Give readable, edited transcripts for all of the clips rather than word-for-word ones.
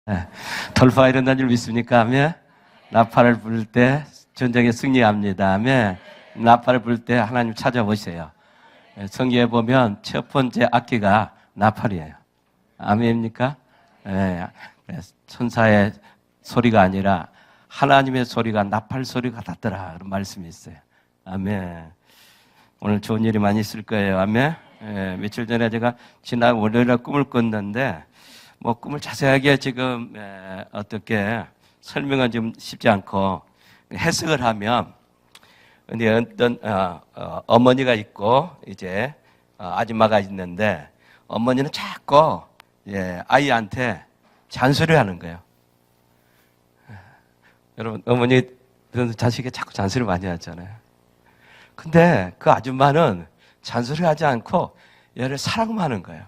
네. 돌파가 일어난 줄 믿습니까? 아멘. 나팔을 불 때 전쟁에 승리합니다. 아멘. 나팔을 불 때 하나님 찾아보세요. 성경에 보면 첫 번째 악기가 나팔이에요. 아멘입니까? 네. 천사의 소리가 아니라 하나님의 소리가 나팔 소리가 같더라 그런 말씀이 있어요. 아멘. 오늘 좋은 일이 많이 있을 거예요. 아멘. 며칠 전에 제가 지난 월요일에 꿈을 꿨는데 꿈을 자세하게 지금 어떻게 설명은 좀 쉽지 않고 해석을 하면, 근데 어떤 어머니가 있고 이제 아줌마가 있는데, 어머니는 자꾸 아이한테 잔소리하는 거예요. 여러분, 어머니들은 자식에게 자꾸 잔소리 많이 하잖아요. 근데 그 아줌마는 잔소리하지 않고 얘를 사랑만 하는 거예요.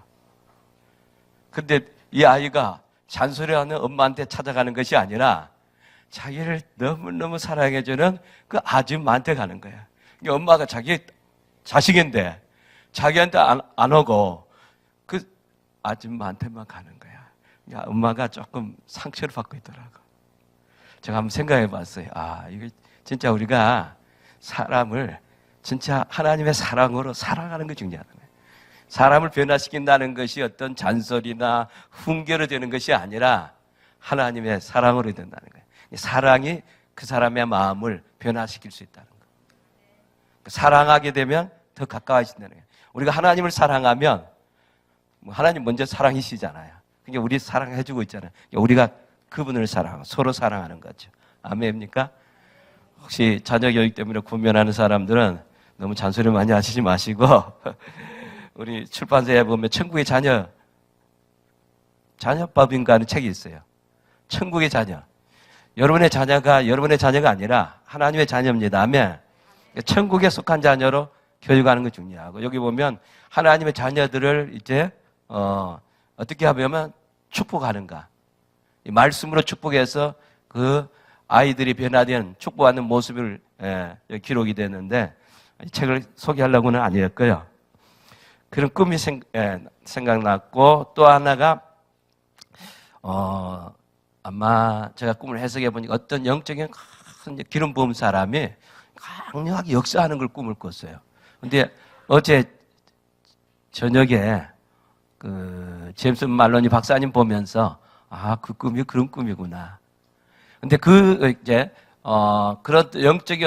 근데 이 아이가 잔소리하는 엄마한테 찾아가는 것이 아니라 자기를 너무너무 사랑해주는 그 아줌마한테 가는 거예요. 그러니까 엄마가 자기 자식인데 자기한테 안 오고 그 아줌마한테만 가는 거야. 그러니까 엄마가 조금 상처를 받고 있더라고. 제가 한번 생각해 봤어요. 이거 진짜 우리가 사람을 진짜 하나님의 사랑으로 사랑하는 게 중요하다. 사람을 변화시킨다는 것이 어떤 잔소리나 훈계로 되는 것이 아니라 하나님의 사랑으로 된다는 거예요. 사랑이 그 사람의 마음을 변화시킬 수 있다는 거예요. 사랑하게 되면 더 가까워진다는 거예요. 우리가 하나님을 사랑하면 하나님 먼저 사랑이시잖아요. 그러니까 우리 사랑해주고 있잖아요. 우리가 그분을 사랑하고 서로 사랑하는 거죠. 아멘입니까? 혹시 자녀 교육 때문에 고민하는 사람들은 너무 잔소리 많이 하시지 마시고 우리 출판사에 보면 천국의 자녀법인가 하는 책이 있어요. 천국의 자녀. 여러분의 자녀가 아니라 하나님의 자녀입니다. 아멘. 천국에 속한 자녀로 교육하는 거 중요하고, 여기 보면 하나님의 자녀들을 이제 어떻게 하면 축복하는가. 이 말씀으로 축복해서 그 아이들이 변화된 축복하는 모습을 기록이 되는데, 이 책을 소개하려고는 아니었고요. 그런 꿈이 생각났고, 또 하나가 아마 제가 꿈을 해석해 보니까 어떤 영적인 큰 기름 부은 사람이 강력하게 역사하는 걸 꿈을 꿨어요. 근데 어제 저녁에 그 제임스 말로니 박사님 보면서 그 꿈이 그런 꿈이구나. 근데 이제 그런 영적인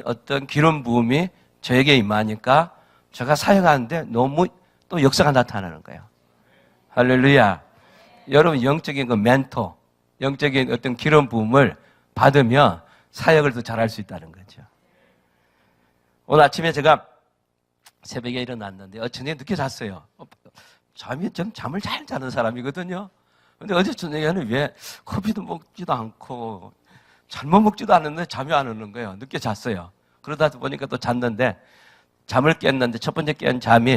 어떤 기름 부음이 저에게 임하니까 제가 사역하는데 너무 또 역사가 나타나는 거예요. 할렐루야. 여러분, 영적인 그 멘토, 영적인 어떤 기름 부음을 받으면 사역을 더 잘할 수 있다는 거죠. 오늘 아침에 제가 새벽에 일어났는데 저녁에 늦게 잤어요. 전 잠을 잘 자는 사람이거든요. 근데 어제 저녁에는 왜 커피도 먹지도 않고 잘못 먹지도 않았는데 잠이 안 오는 거예요. 늦게 잤어요. 그러다 보니까 또 잤는데, 잠을 깼는데 첫 번째 깬 잠이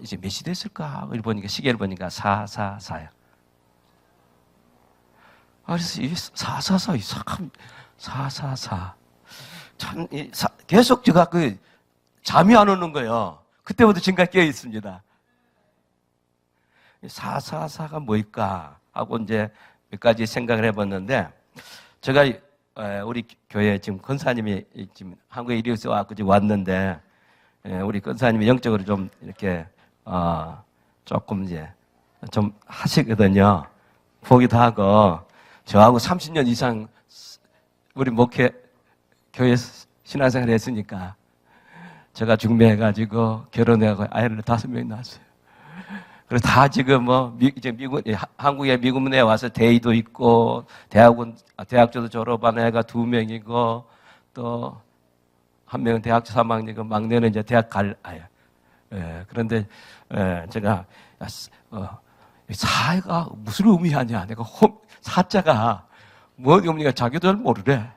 이제 몇 시 됐을까? 시계를 보니까 4:44야. 그래서 이 4:44 이상한 4:44. 참 계속 제가 잠이 안 오는 거예요. 그때부터 지금까지 깨어 있습니다. 4:44가 뭘까 하고 이제 몇 가지 생각을 해봤는데, 제가 우리 교회 지금 권사님이 지금 한국에 이리 와서 지금 왔는데, 우리 권사님이 영적으로 좀 이렇게 조금 이제 좀 하시거든요. 보기도 하고, 저하고 30년 이상 우리 교회 신앙생활 했으니까, 제가 중매해가지고 결혼해가지고 아이를 5명 낳았어요. 그리고 다 지금 이제 한국에 미군에 와서 대의도 있고, 대학교도 졸업한 애가 2명이고, 또 한 명은 대학교 3학년이고, 막내는 이제 대학 갈 아이야. 그런데 제가 사가 무슨 의미하냐, 내가 사자가 뭐 의미가 자기도 잘 모르래.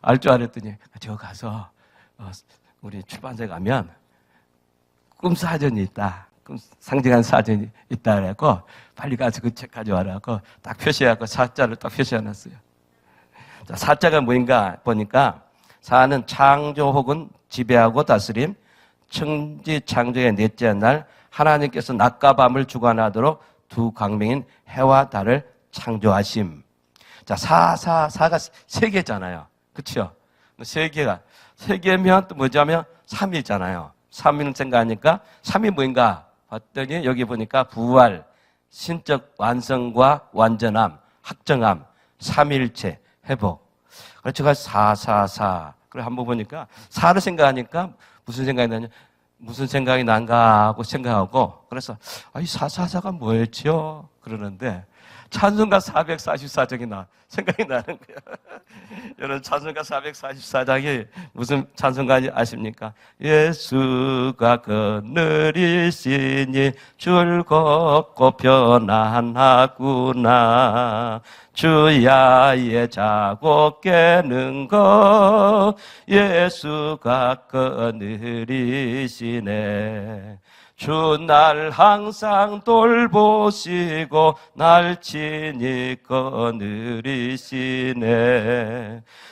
알 줄 알았더니 저 가서 우리 출판사에 가면 꿈 사전이 있다. 상징한 사전이 있다 그래갖고 빨리 가서 그 책 가져와라고 딱 표시해갖고 사자를 딱 표시해놨어요. 자, 사자가 뭐인가 보니까, 사는 창조 혹은 지배하고 다스림, 천지 창조의 넷째 날 하나님께서 낮과 밤을 주관하도록 두 광명인 해와 달을 창조하심. 자, 사가 세 개잖아요. 그렇죠? 세 개면 또 뭐냐면 삼이잖아요. 삼위를 생각하니까 삼이 뭐인가 봤더니 여기 보니까 부활, 신적 완성과 완전함, 확정함, 삼일체, 회복. 그래서 제가 사. 그래 한번 보니까 사를 생각하니까 무슨 생각이 난가 하고 생각하고 그래서 이 사사사가 뭐였죠? 그러는데 찬송가 444장이 생각이 나는 거야. 여러분 찬송가 444장이 무슨 찬송가인지 아십니까? 예수가 그늘이시니 즐겁고 편안하구나. 주야의 자고 깨는 것 예수가 그늘이시네. 주 날 항상 돌보시고 날 친히 거느리시네.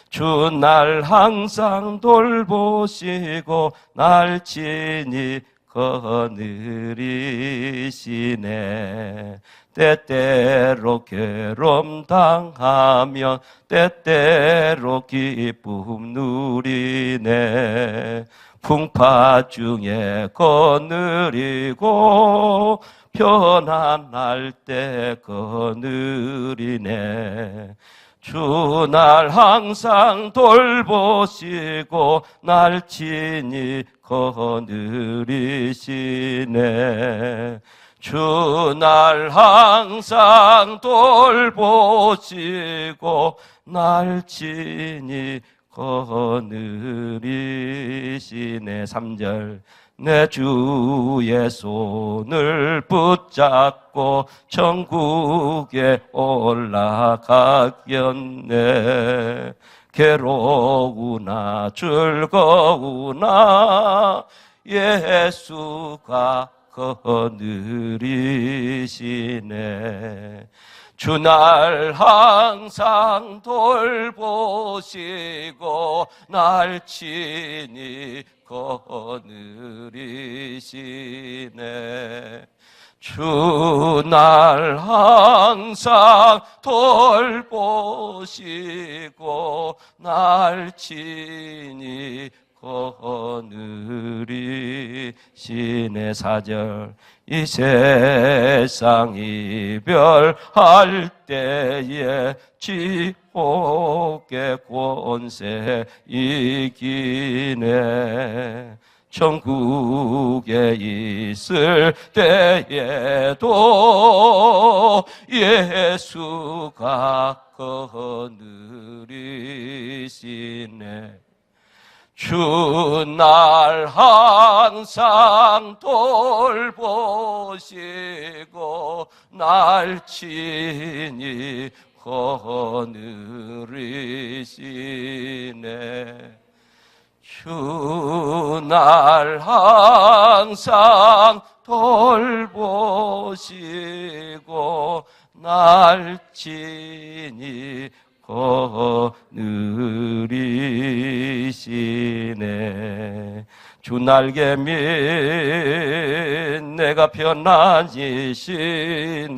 주 날 항상 돌보시고 날 친히 거느리시네. 때때로 괴로움 당하며 때때로 기쁨 누리네. 풍파 중에 거느리고 편안할 때 거느리네. 주 날 항상 돌보시고 날 친히 거느리시네. 주 날 항상 돌보시고 날 친히 거느리시네. 3절 내 주의 손을 붙잡고 천국에 올라가겠네. 괴로우나 즐거우나 예수가 거느리시네. 주 날 항상 돌보시고 날 친히 거느리시네. 주 날 항상 돌보시고 날 친히 거느리시네. 4절 이 세상 이별할 때에 지옥의 권세 이기네. 천국에 있을 때에도 예수가 거느리시네. 주 날 항상 돌보시고 날 친히 거느리시네. 주 날 항상 돌보시고 날 친히 거느리시네. 주 날개 밑 내가 편안히 쉬네.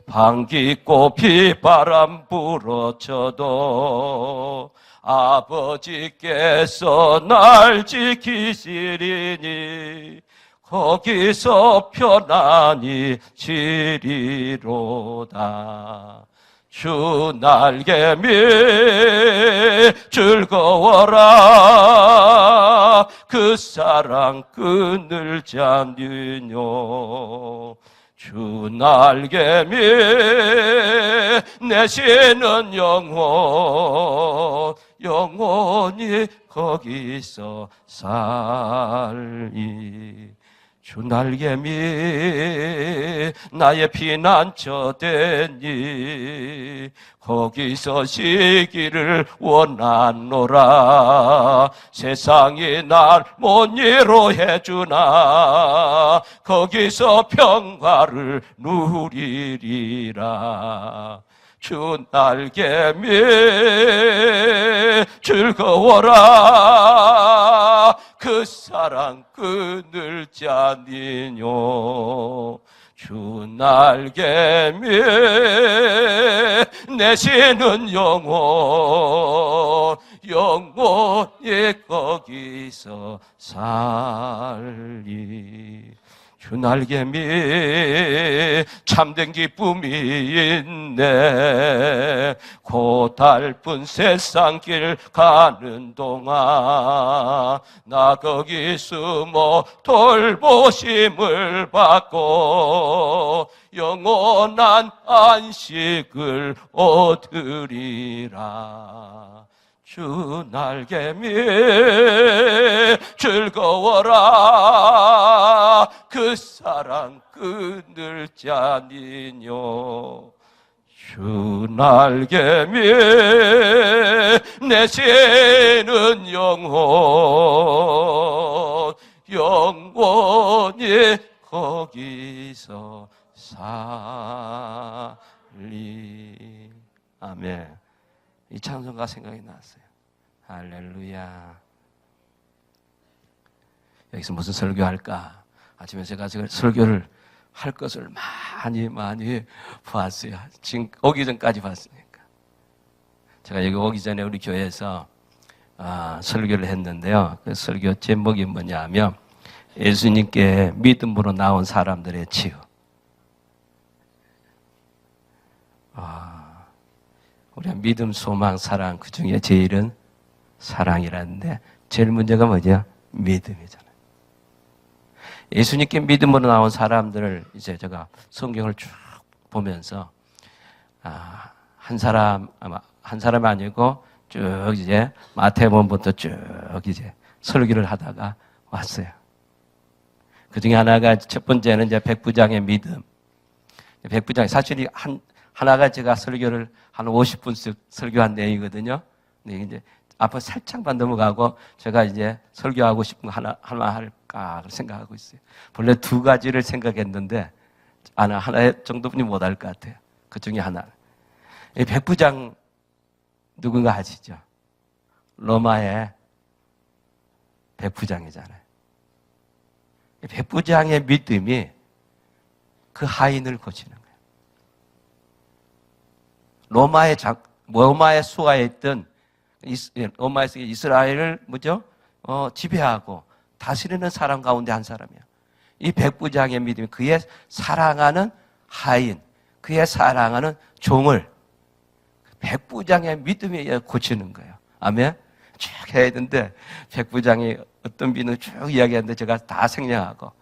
방귀꽃 비바람 불어쳐도 아버지께서 날 지키시리니 거기서 편안히 쉬리로다. 주 날개 밑 즐거워라. 그 사랑 끊을지 않으뇨. 주 날개 밑 내쉬는 영혼이 거기서 살리. 주 날개 밑 나의 피난처 되니 거기서 쉬기를 원하노라. 세상이 날 못 위로해 주나 거기서 평화를 누리리라. 주 날개 밑 즐거워라. 그 사랑 끊을지 아니뇨. 주 날개 위에 내시는 영혼 영원히 거기서 살리. 주 날개 위에 참된 기쁨이 있네. 고달픈 세상 길 가는 동안 나 거기 숨어 돌보심을 받고 영원한 안식을 얻으리라. 주 날개 위에 즐거워라. 그 사랑 그늘지 아니뇨. 주 날개 위에 내쉬는 영혼 영원히 거기서 살리. 아멘. 이 찬송가 생각이 났어요. 할렐루야. 여기서 무슨 설교할까? 아침에 제가 설교를 할 것을 많이 봤어요. 지금 오기 전까지 봤으니까. 제가 여기 오기 전에 우리 교회에서 설교를 했는데요. 그 설교 제목이 뭐냐면 예수님께 믿음으로 나온 사람들의 치유. 우리가 믿음, 소망, 사랑 그 중에 제일은 사랑이라는데 제일 문제가 뭐냐? 믿음이잖아요. 예수님께 믿음으로 나온 사람들을 이제 제가 성경을 쭉 보면서 한 사람이 아니고 쭉 이제 마태복음부터 쭉 이제 설교를 하다가 왔어요. 그 중에 하나가 첫 번째는 이제 백부장의 믿음. 백부장 사실 하나가 제가 설교를 한 50분씩 설교한 내용이거든요. 근데 이제 앞으로 살짝만 넘어가고 제가 이제 설교하고 싶은 거 하나 할까 생각하고 있어요. 본래 두 가지를 생각했는데 하나 정도뿐이 못할 것 같아요. 그 중에 하나. 이 백부장 누군가 아시죠? 로마의 백부장이잖아요. 이 백부장의 믿음이 그 하인을 고치는 거예요. 로마의 수하에 있던 로마에서 이스라엘을 지배하고 다스리는 사람 가운데 한 사람이에요. 이 백부장의 믿음이 그의 사랑하는 하인, 그의 사랑하는 종을 백부장의 믿음에 의해 고치는 거예요. 아멘? 쭉 해야 되는데 백부장이 어떤 믿음을 쭉 이야기하는데 제가 다 생략하고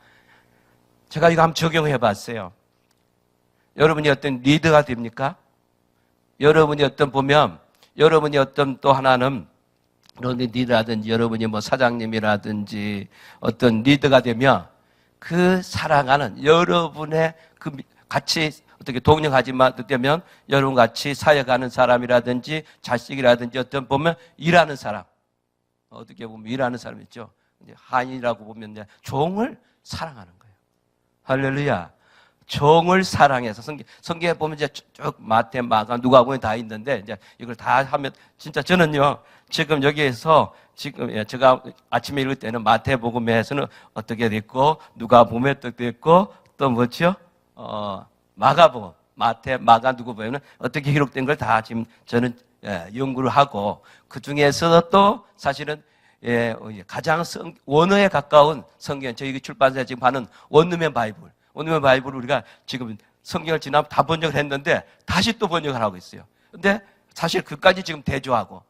제가 이거 한번 적용해 봤어요. 여러분이 어떤 리더가 됩니까? 여러분이 여러분이 어떤 또 하나는 리더라든지 여러분이 사장님이라든지 어떤 리더가 되면 그 사랑하는 여러분의 그 같이 어떻게 동력하지만 되면 여러분 같이 사역하는 사람이라든지 자식이라든지 어떤 보면 일하는 사람 어떻게 보면 일하는 사람 있죠. 이제 하인이라고 보면 이제 종을 사랑하는 거예요. 할렐루야. 종을 사랑해서 성경에 보면 이제 쭉 마태, 마가, 누가복음에 다 있는데 이제 이걸 다 하면 진짜 저는요 지금 여기에서 제가 아침에 읽을 때는 마태복음에서는 어떻게 됐고 누가복음에 어떻게 됐고 또 뭐죠? 마가복음, 마태, 마가, 누가복음에는 어떻게 기록된 걸 다 지금 저는 연구를 하고 그 중에서 또 사실은 가장 원어에 가까운 성경 저희 출판사에 지금 하는 원어민 바이블. 원어민 바이블을 우리가 지금 성경을 지나면 다 번역을 했는데 다시 또 번역을 하고 있어요. 근데 사실 그까지 지금 대조하고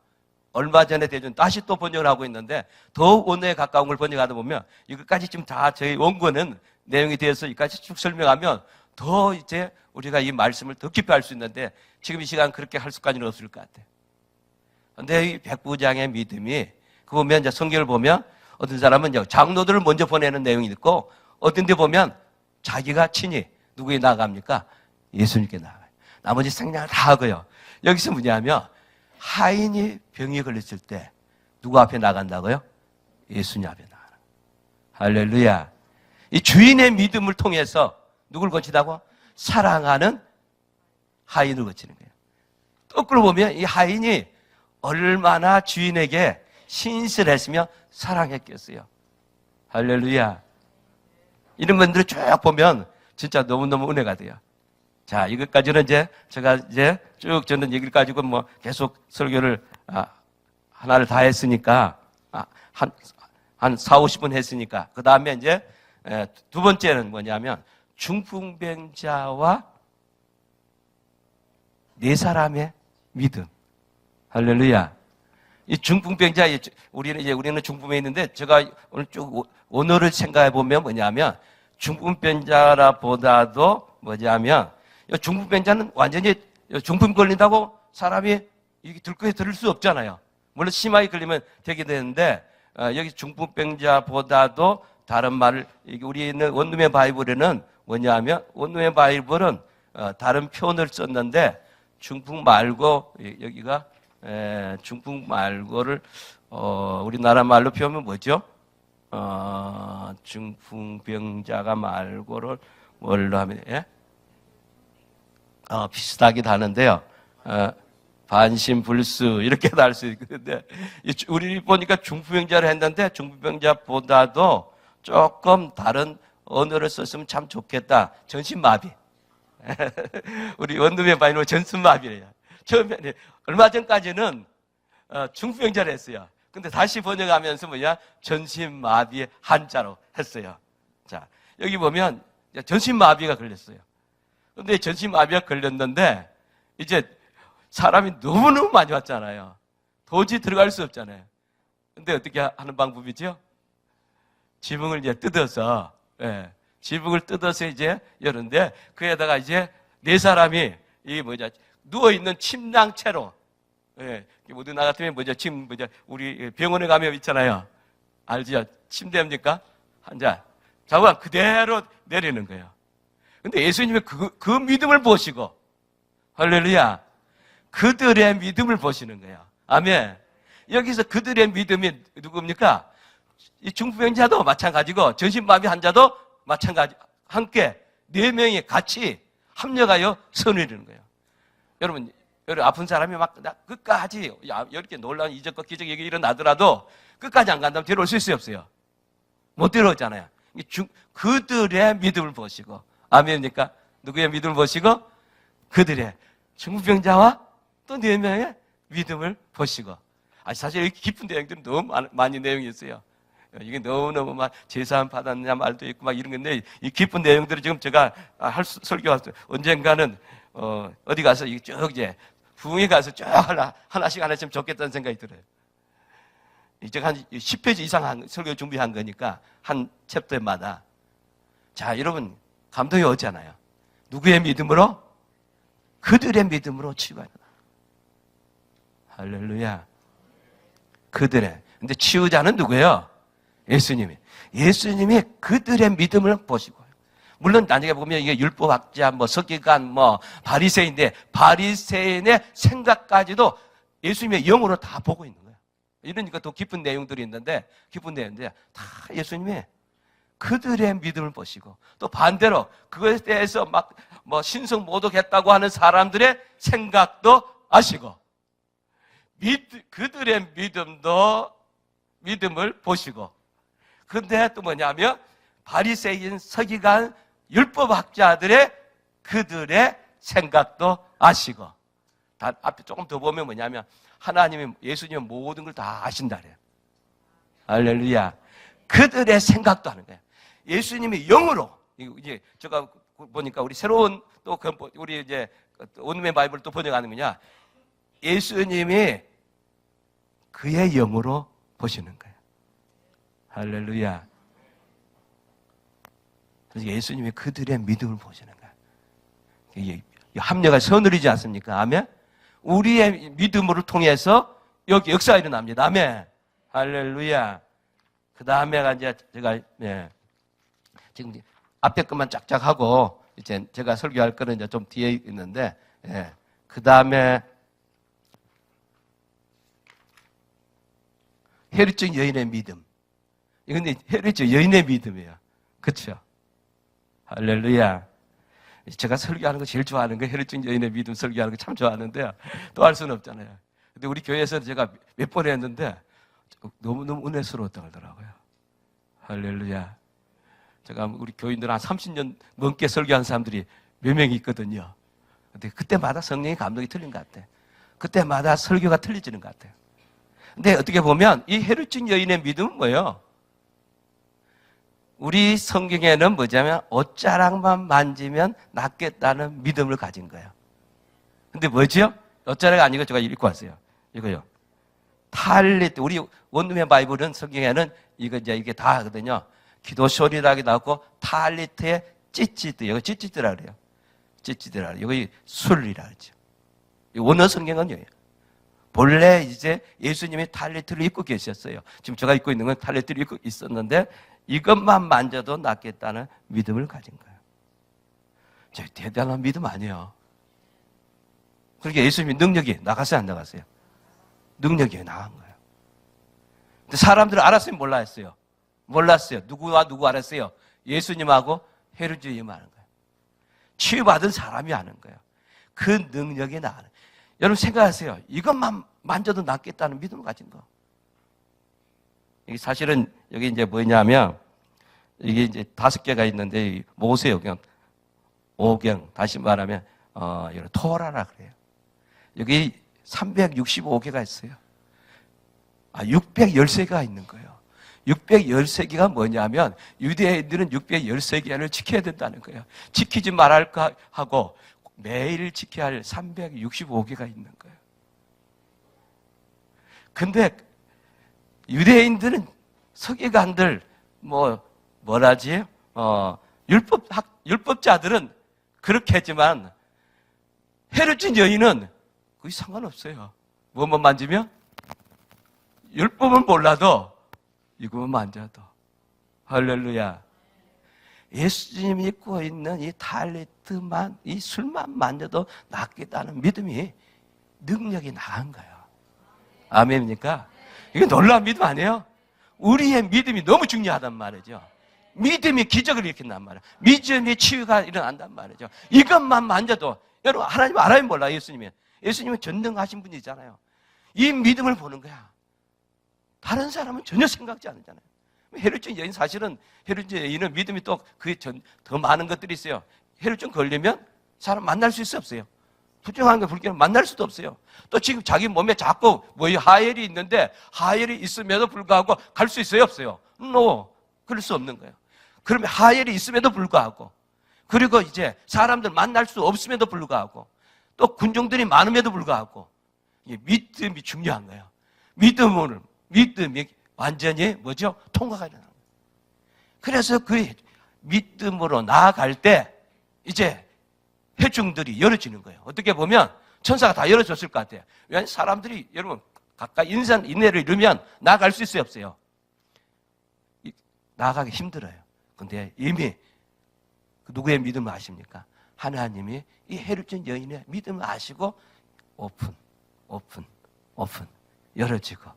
얼마 전에 대조는 다시 또 번역을 하고 있는데 더욱 원어에 가까운 걸 번역하다 보면 이것까지 지금 다 저희 원고는 내용에 대해서 이까지 쭉 설명하면 더 이제 우리가 이 말씀을 더 깊이 알 수 있는데 지금 이 시간 그렇게 할 수까지는 없을 것 같아요. 근데 이 백부장의 믿음이 그 보면 이제 성경을 보면 어떤 사람은 이제 장로들을 먼저 보내는 내용이 있고 어떤 데 보면 자기가 친히 누구에 나갑니까? 예수님께 나가요. 나머지 생략을 다 하고요. 여기서 뭐냐면 하인이 병이 걸렸을 때 누구 앞에 나간다고요? 예수님 앞에 나가는 거예요. 할렐루야. 이 주인의 믿음을 통해서 누굴 고치다고? 사랑하는 하인을 고치는 거예요. 거꾸로 보면 이 하인이 얼마나 주인에게 신실했으며 사랑했겠어요. 할렐루야. 이런 분들을 쭉 보면 진짜 너무너무 은혜가 돼요. 자, 이것까지는 제가 쭉 저는 얘기를 가지고 뭐 계속 설교를, 하나를 다 했으니까, 한 4, 50분 했으니까, 그 다음에 이제, 두 번째는 뭐냐면, 중풍병자와 네 사람의 믿음. 할렐루야. 이 중풍병자, 우리는 중풍에 있는데, 제가 오늘 쭉 오늘을 생각해 보면 뭐냐면, 중풍병자라 보다도 뭐냐면, 중풍병자는 완전히 중풍 걸린다고 사람이 들고에 들을 수 없잖아요. 물론 심하게 걸리면 되게 되는데, 여기 중풍병자보다도 다른 말을, 우리 있는 원룸의 바이블에는 뭐냐면, 원룸의 바이블은 다른 표현을 썼는데, 중풍 말고, 여기가, 중풍 말고를, 우리나라 말로 표현하면 뭐죠? 중풍병자가 말고를 뭘로 하면, 예? 비슷하기도 하는데요. 반신불수 이렇게도 할 수 있는데 우리 보니까 중풍병자를 했는데 중풍병자보다도 조금 다른 언어를 썼으면 참 좋겠다. 전신마비. 우리 원룸의 바이로 전신마비래요. 처음에 얼마 전까지는 중풍병자를 했어요. 근데 다시 번역하면서 전신마비의 한자로 했어요. 자, 여기 보면 전신마비가 걸렸어요. 근데 전신마비가 걸렸는데 이제 사람이 너무너무 많이 왔잖아요. 도저히 들어갈 수 없잖아요. 근데 어떻게 하는 방법이죠? 지붕을 이제 뜯어서, 지붕을 뜯어서 이제 여는데 그에다가 이제 네 사람이 누워있는 침낭채로, 모두 나 같으면 지금 우리 병원에 가면 있잖아요. 알지요? 침대입니까? 환자. 자고 그대로 내리는 거예요. 근데 예수님이 그 믿음을 보시고, 할렐루야. 그들의 믿음을 보시는 거예요. 아멘. 여기서 그들의 믿음이 누굽니까? 이 중풍병자도 마찬가지고, 전신마비 환자도 마찬가지, 함께, 네 명이 같이 합력하여 선을 이루는 거예요. 여러분, 아픈 사람이 끝까지, 이렇게 놀라운 이적과 기적 얘기 일어나더라도 끝까지 안 간다면 데려올 수 있어요, 없어요? 못 데려오잖아요. 그들의 믿음을 보시고, 아멘입니까? 누구의 믿음을 보시고? 그들의 중풍병자와 또 네 명의 믿음을 보시고. 사실 이렇게 깊은 내용들은 너무 많이 내용이 있어요. 이게 너무너무 제사함 받았느냐 말도 있고 이런 건데, 이 깊은 내용들을 지금 제가 설교할 언젠가는, 어디 가서 쭉 부흥에 가서 쭉 하나씩 했으면 좋겠다는 생각이 들어요. 이제 한 10페이지 이상 설교 준비한 거니까, 한 챕터마다. 자, 여러분, 감동이 오잖아요. 누구의 믿음으로? 그들의 믿음으로 치유가 일어나. 할렐루야. 그들의. 근데 치유자는 누구예요? 예수님이 그들의 믿음을 보시고. 물론 나중에 보면 이게 율법학자, 서기관, 바리새인인데, 바리새인의 생각까지도 예수님의 영으로 다 보고 있는 거예요. 이러니까 더 깊은 내용들이 있는데, 다 예수님이 그들의 믿음을 보시고, 또 반대로 그것에 대해서 신성 모독했다고 하는 사람들의 생각도 아시고, 그들의 믿음을 보시고, 근데 또 뭐냐면 바리새인, 서기관, 율법학자들의 그들의 생각도 아시고, 앞에 조금 더 보면 뭐냐면 하나님이, 예수님은 모든 걸 다 아신다 그래요. 할렐루야. 그들의 생각도 하는 거예요. 예수님이 영으로, 이제 제가 보니까 우리 새로운 또 우리 이제 온누의 바이블 또 번역하는 거냐, 예수님이 그의 영으로 보시는 거예요. 할렐루야. 그래서 예수님이 그들의 믿음을 보시는 거예요. 합력을 서늘이지 않습니까? 아멘. 우리의 믿음으로 통해서 여기 역사가 일어납니다. 아멘. 할렐루야. 그 다음에가 이제 제가 지금 앞에 것만 쫙쫙 하고 이제 제가 설교할 거는 이제 좀 뒤에 있는데, 그 다음에 혈류증 여인의 믿음. 이건 혈류증 여인의 믿음이에요. 그렇죠? 할렐루야. 제가 설교하는 거 제일 좋아하는 거, 혈류증 여인의 믿음 설교하는 거 참 좋아하는데요. 또 할 수는 없잖아요. 근데 우리 교회에서 제가 몇 번 했는데 너무너무 은혜스러웠다고 하더라고요. 할렐루야. 제가 우리 교인들 한 30년 넘게 설교한 사람들이 몇 명이 있거든요. 근데 그때마다 성령의 감동이 틀린 것 같아. 그때마다 설교가 틀려지는 것 같아요. 근데 어떻게 보면 이 헤루진 여인의 믿음은 뭐예요? 우리 성경에는 뭐냐면 옷자락만 만지면 낫겠다는 믿음을 가진 거예요. 근데 뭐죠? 옷자락 아니고 제가 읽고 왔어요. 이거요. 탈리트. 우리 원룸의 바이블은 성경에는 이게 다 하거든요. 기도 소리라기 나오고 탈리트의 찌찌드. 이거 찌찌드라 그래요. 찌찌드라 그래요. 이거 술이라 그러죠. 원어 성경은요. 본래 이제 예수님이 탈리트를 입고 계셨어요. 지금 제가 입고 있는 건 탈리트를 입고 있었는데 이것만 만져도 낫겠다는 믿음을 가진 거예요. 저 대단한 믿음 아니에요. 그러니까 예수님이 능력이 나갔어요, 안 나갔어요? 능력이 나간 거예요. 근데 사람들은 알았어요, 몰랐어요? 몰랐어요. 누구와 누구 알았어요? 예수님하고 헤로드 여인만 아는 거예요. 치유받은 사람이 아는 거예요. 그 능력이 나가는 거예요. 여러분 생각하세요. 이것만 만져도 낫겠다는 믿음을 가진 거. 이게 사실은 여기 이제 뭐냐면 이게 이제 5개가 있는데 모세오경, 오경, 다시 말하면 이런 토라라 그래요. 여기 365개가 있어요. 613개가 있는 거예요. 613개가 뭐냐면 유대인들은 613개를 지켜야 된다는 거예요. 지키지 말할까 하고 매일 지켜야 할 365개가 있는 거예요. 근데 유대인들은 서기관들 뭐라지? 율법자들은 그렇게 했지만 헤롯진 여인은 그게 상관없어요. 뭐만 만지면 율법은 몰라도 이거만 만져도 할렐루야. 예수님이 입고 있는 이 탈리트만, 이 술만 만져도 낫겠다는 믿음이 능력이 나간 거예요. 아멘입니까? 이게 놀라운 믿음 아니에요? 우리의 믿음이 너무 중요하단 말이죠. 믿음이 기적을 일으킨단 말이에요. 믿음이 치유가 일어난단 말이죠. 이것만 만져도, 여러분, 하나님 알아요, 몰라요, 예수님이? 예수님은 전능하신 분이잖아요. 이 믿음을 보는 거야. 다른 사람은 전혀 생각지 않잖아요. 혈루증 여인, 사실은 혈루증 여인은 믿음이 또 더 많은 것들이 있어요. 혈루증 걸리면 사람 만날 수 있어, 없어요? 부정한 거 불길은 만날 수도 없어요. 또 지금 자기 몸에 자꾸 하혈이 있는데 하혈이 있음에도 불구하고 갈 수 있어요, 없어요? No. 그럴 수 없는 거예요. 그러면 하혈이 있음에도 불구하고, 그리고 이제 사람들 만날 수 없음에도 불구하고, 또 군중들이 많음에도 불구하고, 믿음이 중요한 거예요. 믿음이 완전히 통과가 일어나는 거예요. 그래서 그 믿음으로 나아갈 때 이제 회중들이 열어지는 거예요. 어떻게 보면 천사가 다 열어줬을 것 같아요. 왜냐하면 사람들이, 여러분, 가까이 인내를 이루면 나아갈 수 있어요, 없어요? 나아가기 힘들어요. 근데 이미 누구의 믿음을 아십니까? 하나님이 이 헤루진 여인의 믿음을 아시고 오픈. 열어지고.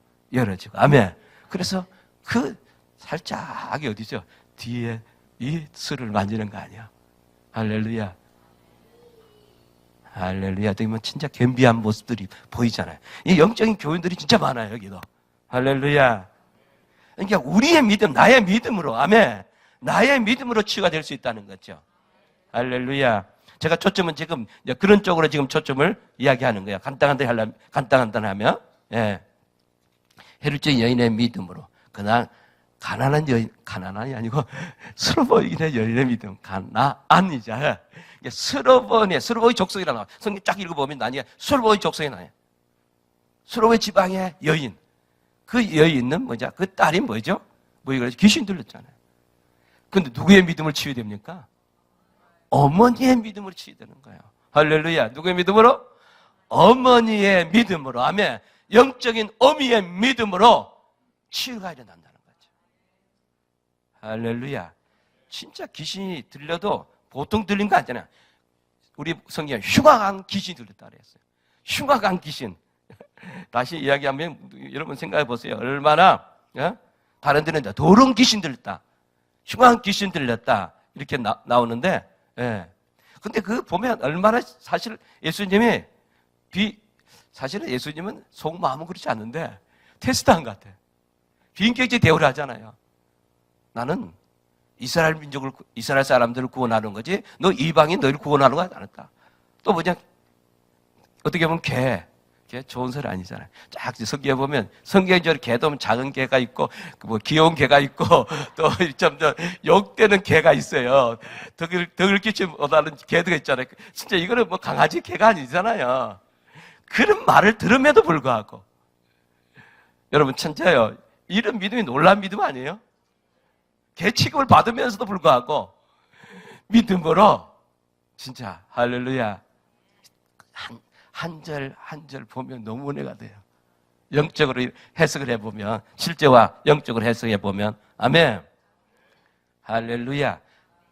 아멘. 그래서 그 살짝이 어디죠? 뒤에 이 술을 만지는 거 아니야. 할렐루야. 되면 진짜 겸비한 모습들이 보이잖아요. 이 영적인 교인들이 진짜 많아요, 여기도. 할렐루야. 그러니까 우리의 믿음, 나의 믿음으로, 아멘. 나의 믿음으로 치유가 될 수 있다는 거죠. 할렐루야. 제가 초점은 지금 그런 쪽으로 지금 초점을 이야기하는 거예요. 간단하면, 예. 헤루진 여인의 믿음으로. 그냥 가난한이 아니고 스로보인의 여인의 믿음. 가나안이죠. 스로보의 족속이라 나와. 성경 쫙 읽어보면 나중에 스로보의 족속이 나와요. 스로보의 지방의 여인. 그 여인은 뭐죠? 그 딸이 뭐죠? 귀신 들렸잖아요. 근데 누구의 믿음을 치유됩니까? 어머니의 믿음으로 치유되는 거예요. 할렐루야. 누구의 믿음으로? 어머니의 믿음으로. 아멘. 영적인 어미의 믿음으로 치유가 일어난다는 거죠. 할렐루야. 진짜 귀신이 들려도 보통 들린 거 아니잖아요. 우리 성경에 흉악한 귀신이 들렸다 그랬어요. 흉악한 귀신. 다시 이야기하면 여러분 생각해 보세요. 얼마나 다른 데는 더러운 귀신 들렸다, 흉악한 귀신 들렸다 이렇게 나오는데, 예. 근데 그 보면 얼마나 사실 예수님이 사실은 예수님은 속마음은 그렇지 않는데 테스트한 것 같아요. 비인격적 대우를 하잖아요. 나는 이스라엘 민족을, 이스라엘 사람들을 구원하는 거지, 너 이방인 너희를 구원하는 거 아니었다. 또 뭐냐, 어떻게 보면 개 좋은 소리 아니잖아요. 쫙 성경에 보면, 성경에 개도 작은 개가 있고, 뭐 귀여운 개가 있고, 또 좀 더 욕되는 개가 있어요. 덕을 끼치 못하는 개가 있잖아요. 진짜 이거는 뭐 강아지 개가 아니잖아요. 그런 말을 들음에도 불구하고, 여러분 천재요. 이런 믿음이 놀라운 믿음 아니에요? 개 취급을 받으면서도 불구하고 믿음으로 진짜 할렐루야, 한 절 한 절 보면 너무 은혜가 돼요. 영적으로 해석을 해보면, 실제와 영적으로 해석해 보면, 아멘. 할렐루야.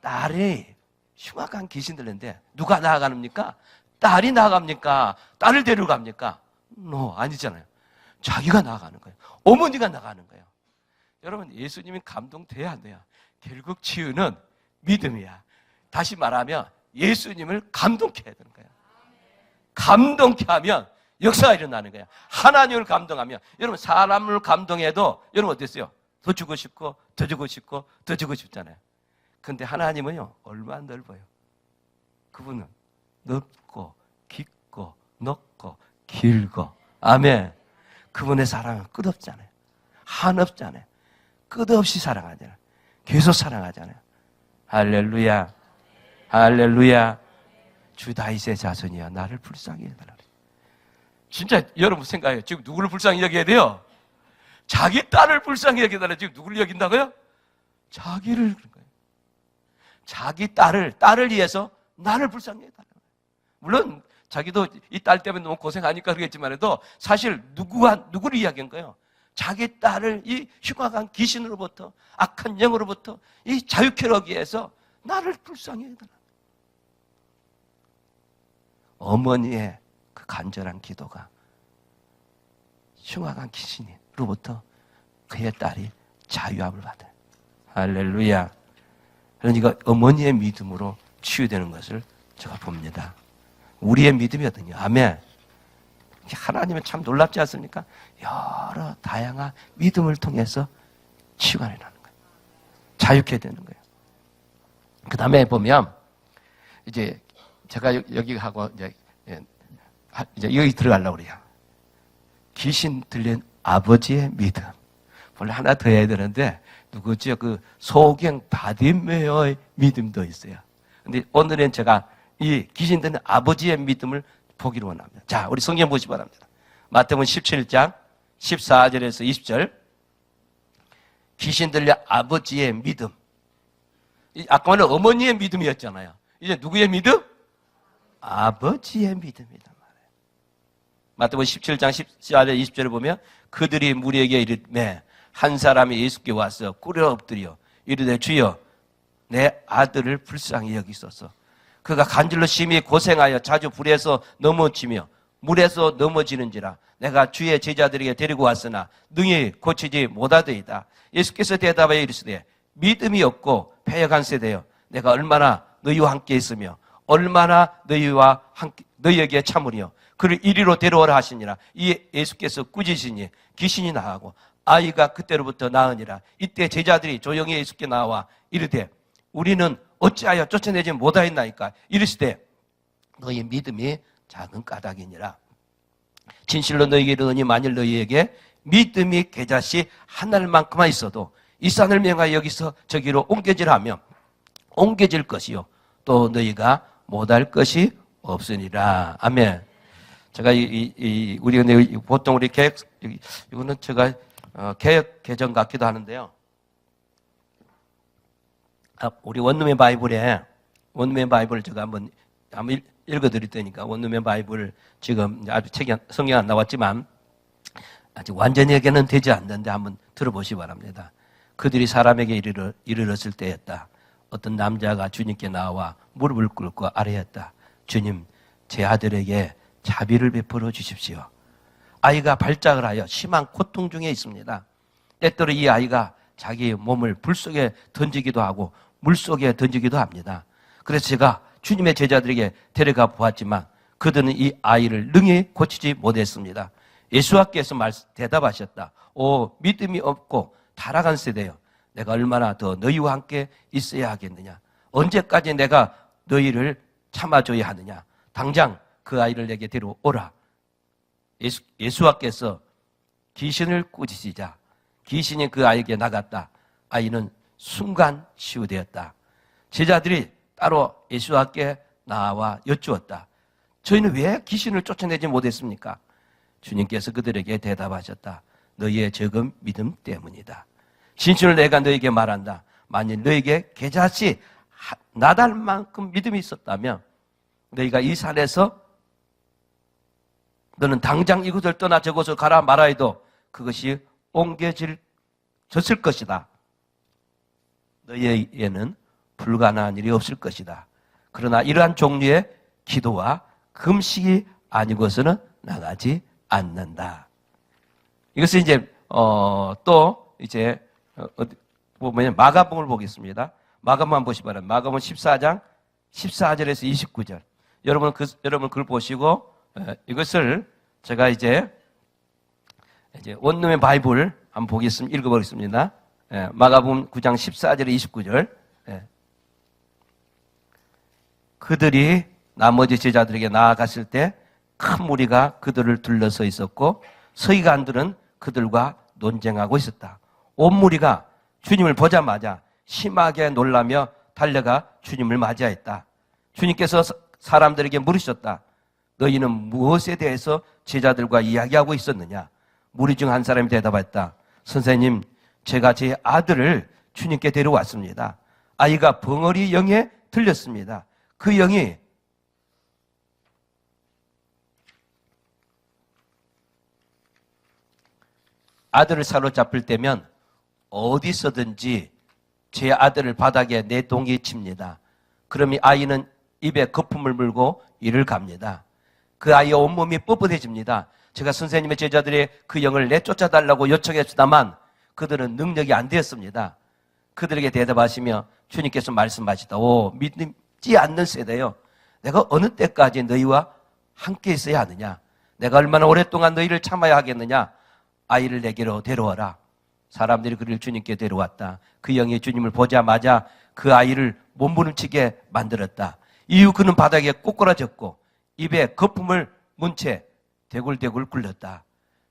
딸이 흉악한 귀신 들렸는데 누가 나아갑니까? 딸이 나아갑니까? 딸을 데리고 갑니까? 아니잖아요. 자기가 나아가는 거예요. 어머니가 나가는 거예요. 여러분, 예수님이 감동돼야 안 돼요? 결국 치유는 믿음이야. 다시 말하면 예수님을 감동케 해야 되는 거예요. 감동케 하면 역사가 일어나는 거예요. 하나님을 감동하면, 여러분 사람을 감동해도 여러분 어땠어요? 더 주고 싶고 더 주고 싶고 더 주고 싶잖아요. 근데 하나님은요, 얼마나 넓어요. 그분은 넓고 깊고 높고 길고, 아멘. 그분의 사랑은 끝없잖아요. 한없잖아요. 끝없이 사랑하잖아요. 계속 사랑하잖아요. 할렐루야, 할렐루야. 주 다윗의 자손이야, 나를 불쌍히 여겨라. 진짜 여러분 생각해요. 지금 누구를 불쌍히 여겨야 돼요? 자기 딸을 불쌍히 여겨달라. 지금 누구를 여긴다고요? 자기를. 그런 거예요. 자기 딸을 위해서 나를 불쌍히 여겨달라. 물론 자기도 이 딸 때문에 너무 고생하니까 그러겠지만 해도 사실 누구를 이야기한 거예요? 자기 딸을 이 흉악한 귀신으로부터, 악한 영으로부터 이 자유케 하기 위해서 나를 불쌍히 여겨달라. 어머니의 그 간절한 기도가 흉악한 귀신으로부터 그의 딸이 자유함을 받아요. 할렐루야. 그러니까 어머니의 믿음으로 치유되는 것을 제가 봅니다. 우리의 믿음이거든요. 아멘. 하나님은 참 놀랍지 않습니까? 여러 다양한 믿음을 통해서 치유가 일어나는 거예요. 자유케 되는 거예요. 그 다음에 보면, 이제 제가 여기 하고 이제 여기 들어가려고 그래요. 귀신 들린 아버지의 믿음. 원래 하나 더 해야 되는데, 누구죠? 그 소경 바디메어의 믿음도 있어요. 근데 오늘은 제가 이 귀신 들린 아버지의 믿음을 보기로 원합니다. 자, 우리 성경 보시기 바랍니다. 마태복음 17장 14절에서 20절. 귀신 들린 아버지의 믿음. 아까는 어머니의 믿음이었잖아요. 이제 누구의 믿음? 아버지의 믿음이란 말이에요. 마태복음 17장 14절 20절을 보면, 그들이 무리에게 이르매 한 사람이 예수께 와서 꿇어 엎드려 이르되 주여, 내 아들을 불쌍히 여기소서. 그가 간질로 심히 고생하여 자주 불에서 넘어지며 물에서 넘어지는지라 내가 주의 제자들에게 데리고 왔으나 능히 고치지 못하더이다. 예수께서 대답하여 이르시되 믿음이 없고 패역한 세대여, 내가 얼마나 너희와 함께 있으며 얼마나 너희와 함께 너희에게 참으리요. 그를 이리로 데려오라 하시니라. 이 예수께서 꾸짖으시니 귀신이 나가고 아이가 그때로부터 나으니라. 이때 제자들이 조용히 예수께 나와 이르되 우리는 어찌하여 쫓아내지 못하였나이까. 이르시되 너희 믿음이 작은 까닭이니라. 진실로 너희에게 이르노니 만일 너희에게 믿음이 겨자씨 한 알만큼만 있어도 이 산을 명하여 여기서 저기로 옮겨지라 하면 옮겨질 것이요 또 너희가 못할 것이 없으니라. 아멘. 제가 우리 보통 우리 개혁, 이거는 제가 개혁 개정 같기도 하는데요. 우리 원룸의 바이블을 제가 한번 읽어드릴 테니까, 원룸의 바이블 지금 아직 책이 성경 안 나왔지만 아직 완전하게는 되지 않는데 한번 들어보시기 바랍니다. 그들이 사람에게 이르렀을 때였다. 어떤 남자가 주님께 나와 무릎을 꿇고 아뢰었다. 주님, 제 아들에게 자비를 베풀어 주십시오. 아이가 발작을 하여 심한 고통 중에 있습니다. 때때로 이 아이가 자기 몸을 불 속에 던지기도 하고 물 속에 던지기도 합니다. 그래서 제가 주님의 제자들에게 데려가 보았지만 그들은 이 아이를 능히 고치지 못했습니다. 예수께서 대답하셨다. 오, 믿음이 없고 타락한 세대여, 내가 얼마나 더 너희와 함께 있어야 하겠느냐. 언제까지 내가 너희를 참아줘야 하느냐. 당장 그 아이를 내게 데려오라. 예수와께서 귀신을 꾸짖으자 귀신이 그 아이에게 나갔다. 아이는 순간 치유되었다. 제자들이 따로 예수와께 나와 여쭈었다. 저희는 왜 귀신을 쫓아내지 못했습니까? 주님께서 그들에게 대답하셨다. 너희의 적은 믿음 때문이다. 진실을 내가 너희에게 말한다. 만일 너희에게 겨자씨 나달만큼 믿음이 있었다면 너희가 이 산에서 너는 당장 이곳을 떠나 저곳을 가라 말아 해도 그것이 옮겨졌을 것이다. 너희에게는 불가능한 일이 없을 것이다. 그러나 이러한 종류의 기도와 금식이 아니고서는 나가지 않는다. 이것을 이제 또 이제 보면 마가복음을 보겠습니다. 마가복음 한번 보시 바랍니다. 마가복음 14장 14절에서 29절. 여러분 그걸 보시고 이것을 제가 이제 원룸의 바이블 한번 보겠습니다. 읽어보겠습니다. 마가복음 9장 14절에 29절. 그들이 나머지 제자들에게 나아갔을 때 큰 무리가 그들을 둘러서 있었고 서기관들은 그들과 논쟁하고 있었다. 온 무리가 주님을 보자마자 심하게 놀라며 달려가 주님을 맞이하였다. 주님께서 사람들에게 물으셨다. 너희는 무엇에 대해서 제자들과 이야기하고 있었느냐? 무리 중 한 사람이 대답했다. 선생님, 제가 제 아들을 주님께 데려왔습니다. 아이가 벙어리 영에 들렸습니다. 그 영이 아들을 사로잡을 때면 어디서든지 제 아들을 바닥에 내동이 칩니다. 그러면 아이는 입에 거품을 물고 이를 갑니다. 그 아이의 온몸이 뻣뻣해집니다. 제가 선생님의 제자들의 그 영을 내쫓아달라고 요청했다만 그들은 능력이 안 되었습니다. 그들에게 대답하시며 주님께서 말씀하시다. 믿지 않는 세대요. 내가 어느 때까지 너희와 함께 있어야 하느냐? 내가 얼마나 오랫동안 너희를 참아야 하겠느냐? 아이를 내게로 데려와라. 사람들이 그를 주님께 데려왔다. 그 영이 주님을 보자마자 그 아이를 몸부림치게 만들었다. 이후 그는 바닥에 꼬꾸라졌고 입에 거품을 문 채 대굴대굴 굴렀다.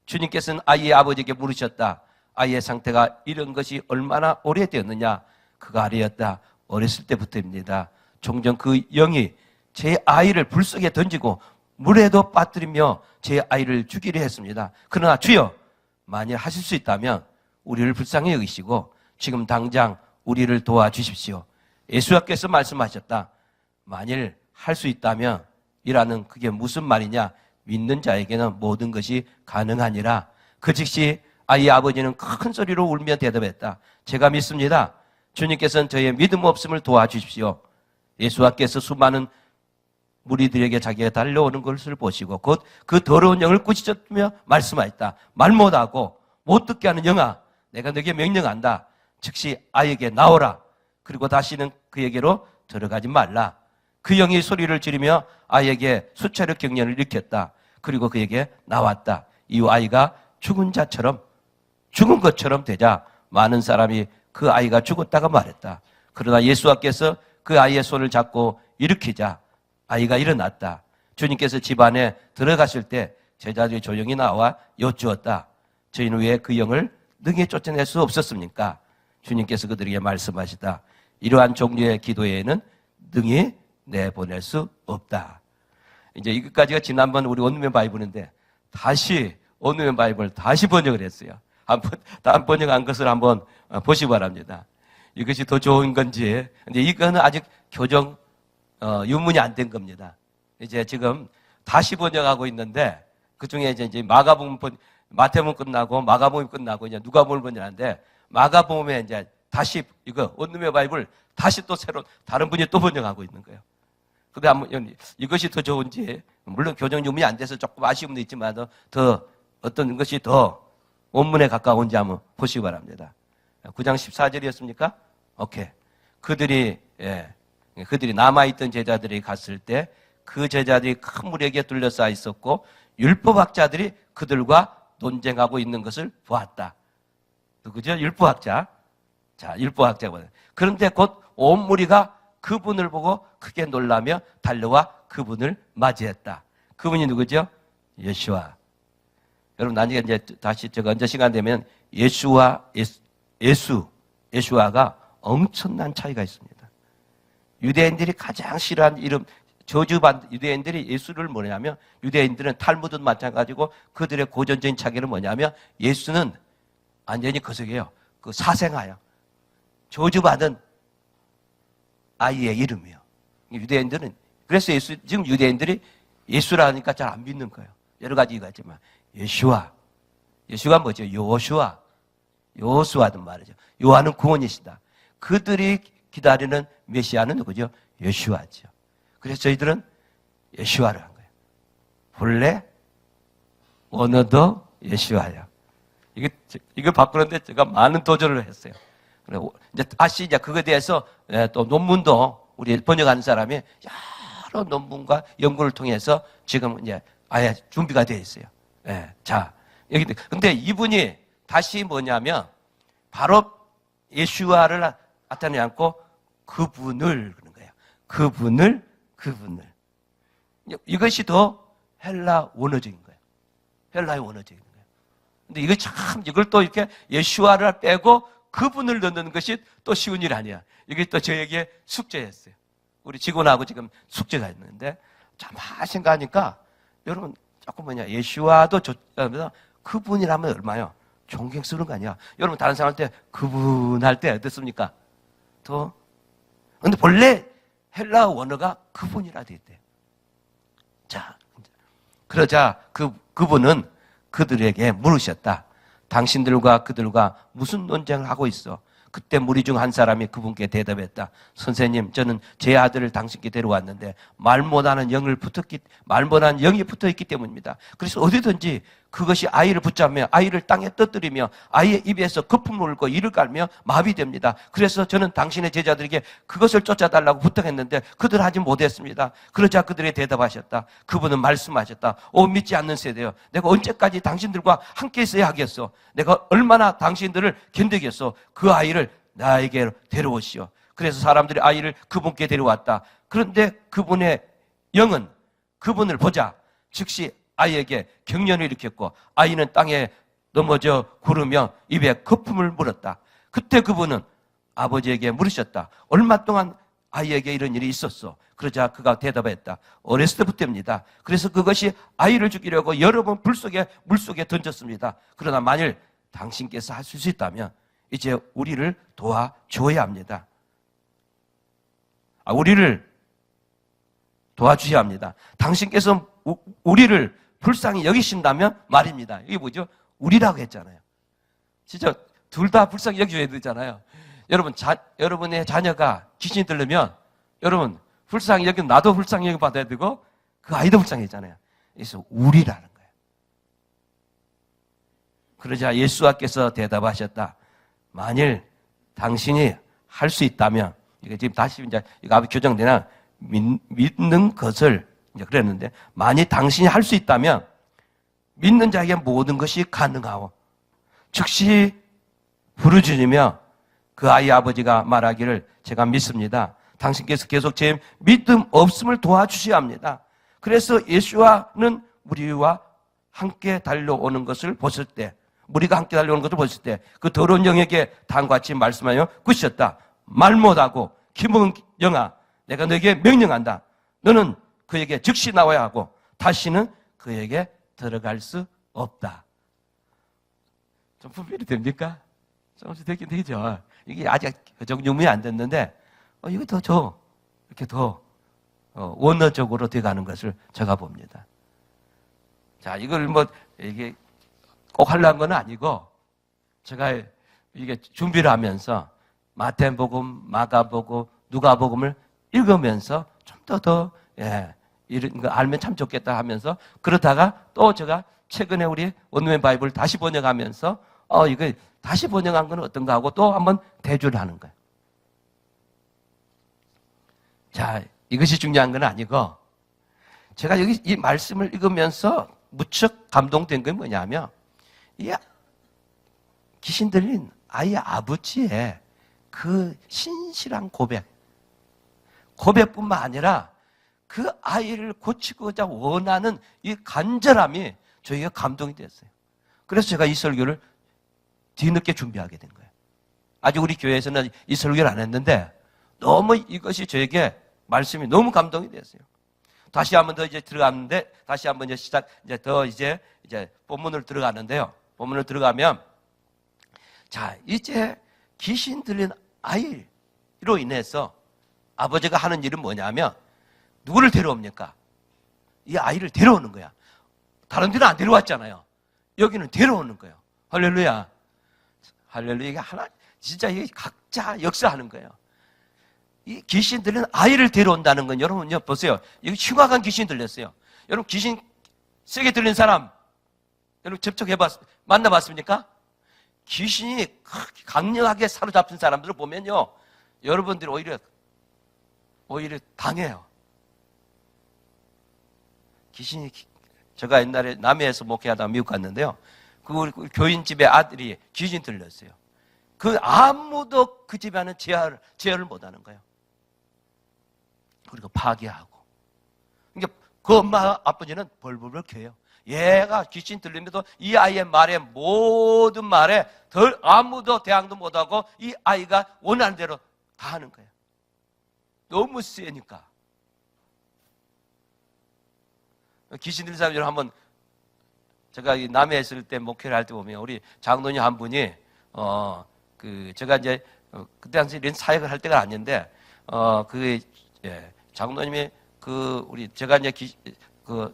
주님께서는 아이의 아버지에게 물으셨다. 아이의 상태가 이런 것이 얼마나 오래되었느냐? 그가 아래였다. 어렸을 때부터입니다. 종종 그 영이 제 아이를 불 속에 던지고 물에도 빠뜨리며 제 아이를 죽이려 했습니다. 그러나 주여, 만일 하실 수 있다면 우리를 불쌍히 여기시고 지금 당장 우리를 도와주십시오. 예수께서 말씀하셨다. 만일 할 수 있다면 이라는 그게 무슨 말이냐? 믿는 자에게는 모든 것이 가능하니라. 그 즉시 아이의 아버지는 큰 소리로 울며 대답했다. 제가 믿습니다. 주님께서는 저의 믿음 없음을 도와주십시오. 예수께서 수많은 무리들에게 자기가 달려오는 것을 보시고 곧 그 더러운 영을 꾸짖으며 말씀하였다. 말 못하고 못 듣게 하는 영아, 내가 너에게 명령한다. 즉시 아이에게 나오라. 그리고 다시는 그에게로 들어가지 말라. 그 영이 소리를 지르며 아이에게 수차례 경련을 일으켰다. 그리고 그에게 나왔다. 이후 아이가 죽은 것처럼 되자 많은 사람이 그 아이가 죽었다고 말했다. 그러나 예수께서 그 아이의 손을 잡고 일으키자 아이가 일어났다. 주님께서 집안에 들어가실 때 제자들이 조용히 나와 여쭈었다. 저희는 왜 그 영을 능히 쫓아낼 수 없었습니까? 주님께서 그들에게 말씀하시다. 이러한 종류의 기도에는 능히 내보낼 수 없다. 이제 이것까지가 지난번 우리 원룸의 바이블인데 다시 원룸의 바이블 다시 번역을 했어요. 다음 번역한 것을 한번 보시기 바랍니다. 이것이 더 좋은 건지. 근데 이거는 아직 교정 유문이 안 된 겁니다. 이제 지금 다시 번역하고 있는데 그 중에 이제 마태복음 끝나고 마가복음이 끝나고 이제 누가복음을 번역하는데 마가복음에 이제 다시 이거 원룸의 바이블 다시 또 새로 다른 분이 또 번역하고 있는 거예요. 근데 한번 이것이 더 좋은지 물론 교정 유문이 안 돼서 조금 아쉬움도 있지만 더 어떤 것이 더 원문에 가까운지 한번 보시기 바랍니다. 9장 14절이었습니까? 오케이. 그들이 남아있던 제자들이 갔을 때 그 제자들이 큰 무리에게 둘러싸여 있었고 율법학자들이 그들과 논쟁하고 있는 것을 보았다. 누구죠? 율법학자. 자, 율법학자가. 그런데 곧 온 무리가 그분을 보고 크게 놀라며 달려와 그분을 맞이했다. 그분이 누구죠? 예수와. 여러분, 나중에 이제 다시 제가 언제 시간 되면 예수와 예수와가 엄청난 차이가 있습니다. 유대인들이 가장 싫어하는 이름, 저주받은 유대인들이 예수를 뭐냐면, 유대인들은 탈무드도 마찬가지고 그들의 고전적인 차기는 뭐냐면, 예수는 완전히 거석이에요. 그 사생아예요. 저주받은 아이의 이름이요. 유대인들은, 그래서 지금 유대인들이 예수라니까 잘 안 믿는 거예요. 여러 가지 이유가 있지만, 예수가 뭐죠? 요수아든 말이죠. 요한은 구원이시다. 그들이 기다리는 메시아는 누구죠? 예수아죠. 그래서 저희들은 예수아를 한 거예요. 본래 원어도 예수아야. 이거 바꾸는데 제가 많은 도전을 했어요. 그리고 이제 그거에 대해서 또 논문도 우리 번역하는 사람이 여러 논문과 연구를 통해서 지금 이제 아예 준비가 되어 있어요. 예. 자, 근데 이분이 다시 뭐냐면 바로 예수아를 나타내지 않고 그분을 그런 거예요. 그분을. 이것이 더 헬라 원어적인 거예요. 헬라의 원어적인 거예요. 근데 이걸 또 이렇게 예수아를 빼고 그분을 넣는 것이 또 쉬운 일이 아니야. 이게 또 저에게 숙제였어요. 우리 직원하고 지금 숙제가 있는데 참 생각하니까 여러분 조금 예수아도 좋다면서 그분이라면 얼마요? 존경스러운 거 아니야? 여러분 다른 사람 할 때 그분 할 때 어떻습니까? 근데 본래 헬라 원어가 그분이라 돼 있대요. 자, 그러자 그분은 그들에게 물으셨다. 당신들과 그들과 무슨 논쟁을 하고 있어? 그때 무리 중 한 사람이 그분께 대답했다. 선생님, 저는 제 아들을 당신께 데려왔는데 말 못하는 영이 붙어 있기 때문입니다. 그래서 어디든지 그것이 아이를 붙잡며 아이를 땅에 떠뜨리며 아이의 입에서 거품을 흘고 이를 깔며 마비됩니다. 그래서 저는 당신의 제자들에게 그것을 쫓아달라고 부탁했는데 그들 하지 못했습니다. 그러자 그들이 대답하셨다. 그분은 말씀하셨다. 오, 믿지 않는 세대여, 내가 언제까지 당신들과 함께 있어야 하겠어? 내가 얼마나 당신들을 견디겠어? 그 아이를 나에게 데려오시오. 그래서 사람들이 아이를 그분께 데려왔다. 그런데 그분의 영은 그분을 보자 즉시 아이에게 경련을 일으켰고 아이는 땅에 넘어져 구르며 입에 거품을 물었다. 그때 그분은 아버지에게 물으셨다. 얼마 동안 아이에게 이런 일이 있었어? 그러자 그가 대답했다. 어렸을 때부터입니다. 그래서 그것이 아이를 죽이려고 여러 번 물속에 던졌습니다. 그러나 만일 당신께서 하실 수 있다면 이제 우리를 도와줘야 합니다. 우리를 도와주셔야 합니다. 당신께서 우리를 불쌍히 여기신다면 말입니다. 이게 뭐죠? 우리라고 했잖아요. 진짜 둘 다 불쌍히 여겨줘야 되잖아요. 여러분, 여러분의 자녀가 귀신이 들르면 여러분 불쌍히 여기면 나도 불쌍히 여겨 받아야 되고 그 아이도 불쌍해잖아요. 그래서 우리라는 거예요. 그러자 예수께서 대답하셨다. 만일 당신이 할 수 있다면, 이게 지금 다시 이제 이거 앞에 교정되나 믿는 것을 이제 그랬는데, 만일 당신이 할 수 있다면 믿는 자에게 모든 것이 가능하오. 즉시 부르짖으며 그 아이 아버지가 말하기를 제가 믿습니다. 당신께서 계속 제 믿음 없음을 도와주셔야 합니다. 그래서 예수와는 우리와 함께 달려오는 것을 보실 때, 우리가 함께 달려오는 것을 보실 때 그 더러운 영에게 다음과 같이 말씀하여 꾸짖었다. 말 못하고 기먹은 영아, 내가 너에게 명령한다. 너는 그에게 즉시 나와야 하고 다시는 그에게 들어갈 수 없다. 좀 분별이 됩니까? 조금씩 되긴 되죠. 이게 아직 적용이 안 됐는데 이거 이렇게 더 원어적으로 돼가는 것을 제가 봅니다. 자, 이걸 이게 꼭 하려는 건 아니고 제가 이게 준비를 하면서 마태복음, 마가복음, 누가복음을 읽으면서 좀 더 이런 거 알면 참 좋겠다 하면서 그러다가 또 제가 최근에 우리 원어민 바이블 다시 번역하면서 이거 다시 번역한 건 어떤가 하고 또 한번 대조를 하는 거예요. 자, 이것이 중요한 건 아니고 제가 여기 이 말씀을 읽으면서 무척 감동된 건 뭐냐면 이 귀신 들린 아이의 아버지의 그 신실한 고백뿐만 아니라 그 아이를 고치고자 원하는 이 간절함이 저희가 감동이 됐어요. 그래서 제가 이 설교를 뒤늦게 준비하게 된 거예요. 아직 우리 교회에서는 이 설교를 안 했는데 너무 이것이 저에게 말씀이 너무 감동이 됐어요. 다시 한번 더 이제 들어갔는데 다시 한번 이제 본문을 들어가는데요. 본문을 들어가면 자, 이제 귀신 들린 아이로 인해서 아버지가 하는 일은 뭐냐면 누구를 데려옵니까? 이 아이를 데려오는 거야. 다른 데는 안 데려왔잖아요. 여기는 데려오는 거예요. 할렐루야. 할렐루야. 이게 하나, 진짜 이게 각자 역사하는 거예요. 이 귀신 들린 아이를 데려온다는 건 여러분요, 보세요. 이거 흉악한 귀신 들렸어요. 여러분 귀신 세게 들린 사람, 여러분 만나봤습니까? 귀신이 강력하게 사로잡힌 사람들을 보면요, 여러분들이 오히려 당해요. 귀신이, 제가 옛날에 남해에서 목회하다가 미국 갔는데요. 그 교인 집에 아들이 귀신 들렸어요. 아무도 그 집안은 제어를 못하는 거예요. 그리고 파괴하고. 그러니까 그 엄마 아버지는 벌벌벌 켜요. 얘가 귀신 들리면서 이 아이의 말에, 모든 말에 아무도 대항도 못하고 이 아이가 원하는 대로 다 하는 거예요. 너무 세니까. 귀신 들린 사람들 한번, 제가 남해에 있을 때 목회를 할 때 보면 우리 장로님 한 분이 제가 이제 그때 당시 이런 사역을 할 때가 아닌데 장로님이 제가 이제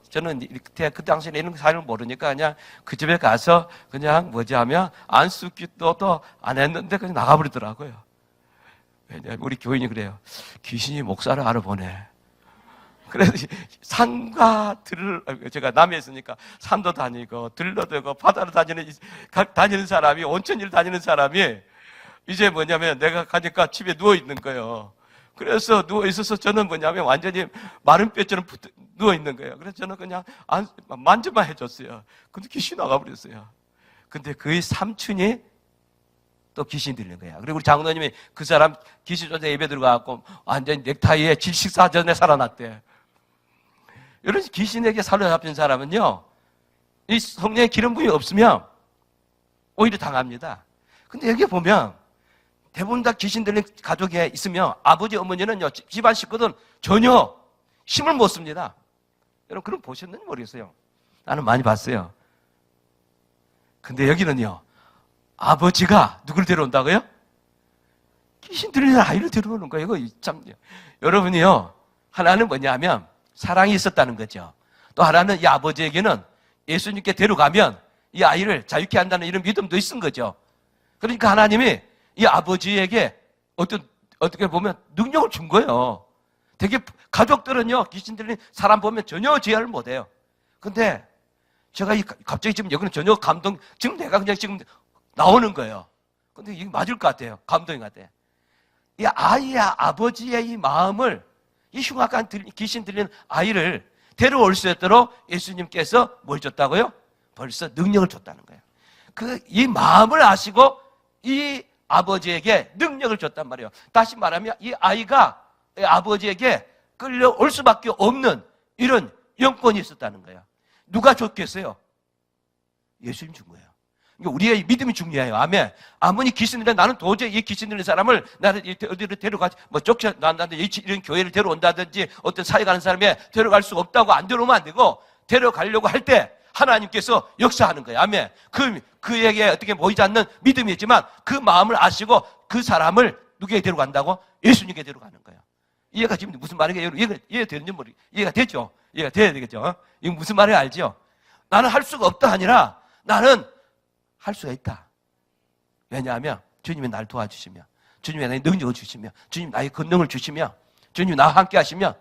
저는 그때 그 당시에 이런 사연을 모르니까 그냥 그 집에 가서 그냥 뭐지 하면 안수기도 안 했는데 그냥 나가버리더라고요. 왜냐하면 우리 교인이 그래요. 귀신이 목사를 알아보네. 그래서 산과 들을, 제가 남해 있으니까 산도 다니고 들도 되고 바다를 다니는 사람이, 온천지를 다니는 사람이 이제 뭐냐면 내가 가니까 집에 누워 있는 거예요. 그래서 누워 있어서 저는 뭐냐면 완전히 마른 뼈처럼 누워 있는 거예요. 그래서 저는 그냥 만져만 해줬어요. 근데 귀신이 나가버렸어요. 근데 그의 삼촌이 또 귀신 들린 거야. 그리고 우리 장로님이 그 사람 귀신 쫓아 예배 들어가고 완전히 넥타이에 질식사전에 살아났대. 이런 귀신에게 사로잡힌 사람은요, 이 성령의 기름 부음이 없으면 오히려 당합니다. 근데 여기 보면 대부분 다 귀신 들린 가족에 있으면 아버지, 어머니는요, 집안 식구들은 전혀 힘을 못 씁니다. 여러분, 그럼 보셨는지 모르겠어요. 나는 많이 봤어요. 근데 여기는요, 아버지가 누구를 데려온다고요? 귀신 들리는 아이를 데려오는 거예요. 이거 참, 여러분이요, 하나는 뭐냐면 사랑이 있었다는 거죠. 또 하나는 이 아버지에게는 예수님께 데려가면 이 아이를 자유케 한다는 이런 믿음도 있은 거죠. 그러니까 하나님이 이 아버지에게 어떻게 보면 능력을 준 거예요. 되게 가족들은요, 귀신 들린 사람 보면 전혀 제어를 못 해요. 근데 제가 갑자기 지금 여기는 전혀 지금 내가 그냥 지금 나오는 거예요. 근데 이게 맞을 것 같아요. 감동이 같아요. 이 아이의 아버지의 이 마음을, 이 흉악한 귀신 들린 아이를 데려올 수 있도록 예수님께서 뭘 줬다고요? 벌써 능력을 줬다는 거예요. 이 마음을 아시고 이 아버지에게 능력을 줬단 말이에요. 다시 말하면 이 아이가 아버지에게 끌려올 수밖에 없는 이런 영권이 있었다는 거예요. 누가 줬겠어요? 예수님 준 거예요. 그러니까 우리의 믿음이 중요해요. 아멘. 아무리 귀신 들려, 나는 도저히 이 귀신 들린 사람을 나를 어디로 데려가지, 쫓아난다든지 이런 교회를 데려온다든지 어떤 사회 가는 사람에 데려갈 수 없다고 안 데려오면 안 되고, 데려가려고 할 때 하나님께서 역사하는 거예요. 아멘. 그에게 어떻게 보이지 않는 믿음이 있지만 그 마음을 아시고 그 사람을 누구에게 데려간다고? 예수님께 데려가는 거예요. 이해가 지금 무슨 말이에요? 이해되는지 모르겠어요. 이해가 되죠? 이해가 돼야 되겠죠? 이거 무슨 말인지 알죠? 나는 할 수가 없다 아니라 나는 할 수가 있다. 왜냐하면 주님이 나를 도와주시며, 주님이 나의 능력을 주시며, 주님이 나의 권능을 주시며, 주님이 나와 함께 하시면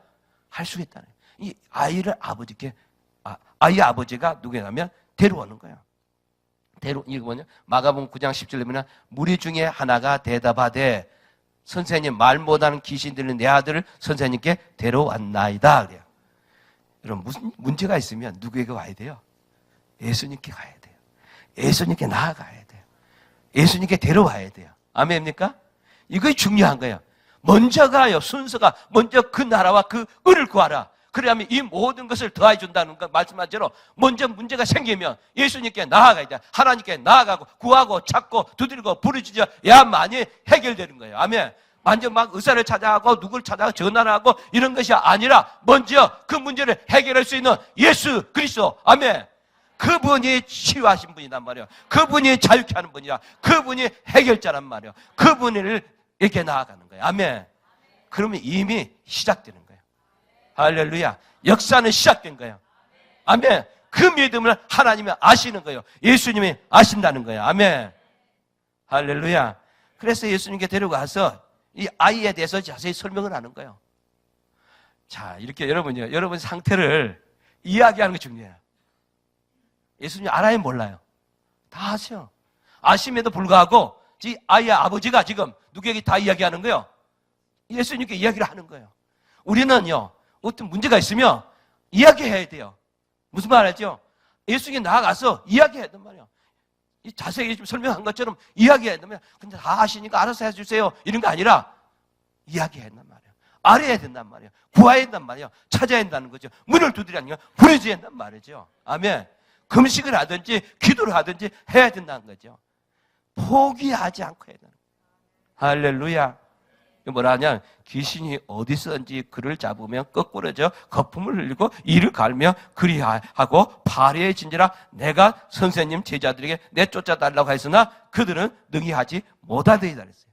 할 수가 있다는 거예요. 이 아이를 아이의 아버지가 누구냐면 데려오는 거예요. 이거 뭐냐? 마가복음 9장 17절에 보면 무리 중에 하나가 대답하되 선생님, 말 못하는 귀신 들린 내 아들을 선생님께 데려왔나이다. 그래요. 여러분, 무슨 문제가 있으면 누구에게 와야 돼요? 예수님께 가야 돼요. 예수님께 나아가야 돼요. 예수님께 데려와야 돼요. 아멘입니까? 이거 중요한 거예요. 먼저가요, 순서가 먼저 그 나라와 그 을을 구하라. 그러면 이 모든 것을 더해 준다는 것 말씀한 대로 먼저 문제가 생기면 예수님께 나아가야 돼. 하나님께 나아가고 구하고 찾고 두드리고 부르짖어야만이 해결되는 거예요. 아멘. 완전 막 의사를 찾아가고 누구를 찾아가고 전화를 하고 이런 것이 아니라 먼저 그 문제를 해결할 수 있는 예수 그리스도. 아멘. 그분이 치유하신 분이란 말이에요. 그분이 자유케 하는 분이야. 그분이 해결자란 말이에요. 그분을 이렇게 나아가는 거예요. 아멘. 그러면 이미 시작되는 거예요. 할렐루야. 역사는 시작된 거예요. 아멘. 그 믿음을 하나님이 아시는 거예요. 예수님이 아신다는 거예요. 아멘. 할렐루야. 그래서 예수님께 데려가서 이 아이에 대해서 자세히 설명을 하는 거예요. 자, 이렇게 여러분 상태를 이야기하는 게 중요해요. 예수님 알아요, 몰라요? 다 아셔. 아심에도 불구하고 이 아이의 아버지가 지금 누구에게 다 이야기하는 거예요? 예수님께 이야기를 하는 거예요. 우리는요, 어떤 문제가 있으면 이야기해야 돼요. 무슨 말 알죠? 예수님께 나아가서 이야기해야 된단 말이에요. 이 자세히 좀 설명한 것처럼 이야기해야 된단 말이에요. 근데 다 아시니까 알아서 해주세요. 이런 거 아니라 이야기해야 된단 말이에요. 알아야 된단 말이에요. 구해야 된단 말이에요. 찾아야 된다는 거죠. 문을 두드리는 거 부르짖어야 된단 말이죠. 아멘. 금식을 하든지 기도를 하든지 해야 된다는 거죠. 포기하지 않고 해야 되는 거예요. 할렐루야. 뭐라 하냐, 귀신이 어디서든지 그를 잡으면 거꾸러져 거품을 흘리고 이를 갈며 그리하고 파리해진지라 내가 선생님 제자들에게 내쫓아달라고 했으나 그들은 능히 하지 못하더이다 그랬어요.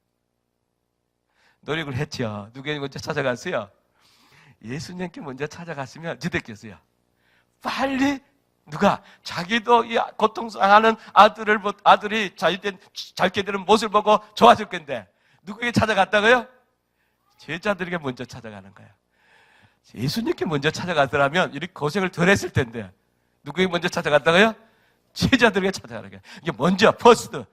노력을 했죠. 누구에게 먼저 찾아갔어요? 예수님께 먼저 찾아갔으면 어찌됐겠어요? 빨리 누가 자기도 이 고통당하는 아들이 잘게 되는 모습을 보고 좋아질 건데 누구에게 찾아갔다고요? 제자들에게 먼저 찾아가는 거예요. 예수님께 먼저 찾아가더라면 이렇게 고생을 덜 했을 텐데 누구에게 먼저 찾아갔다고요? 제자들에게 찾아가는 거예요. 이게 먼저 퍼스트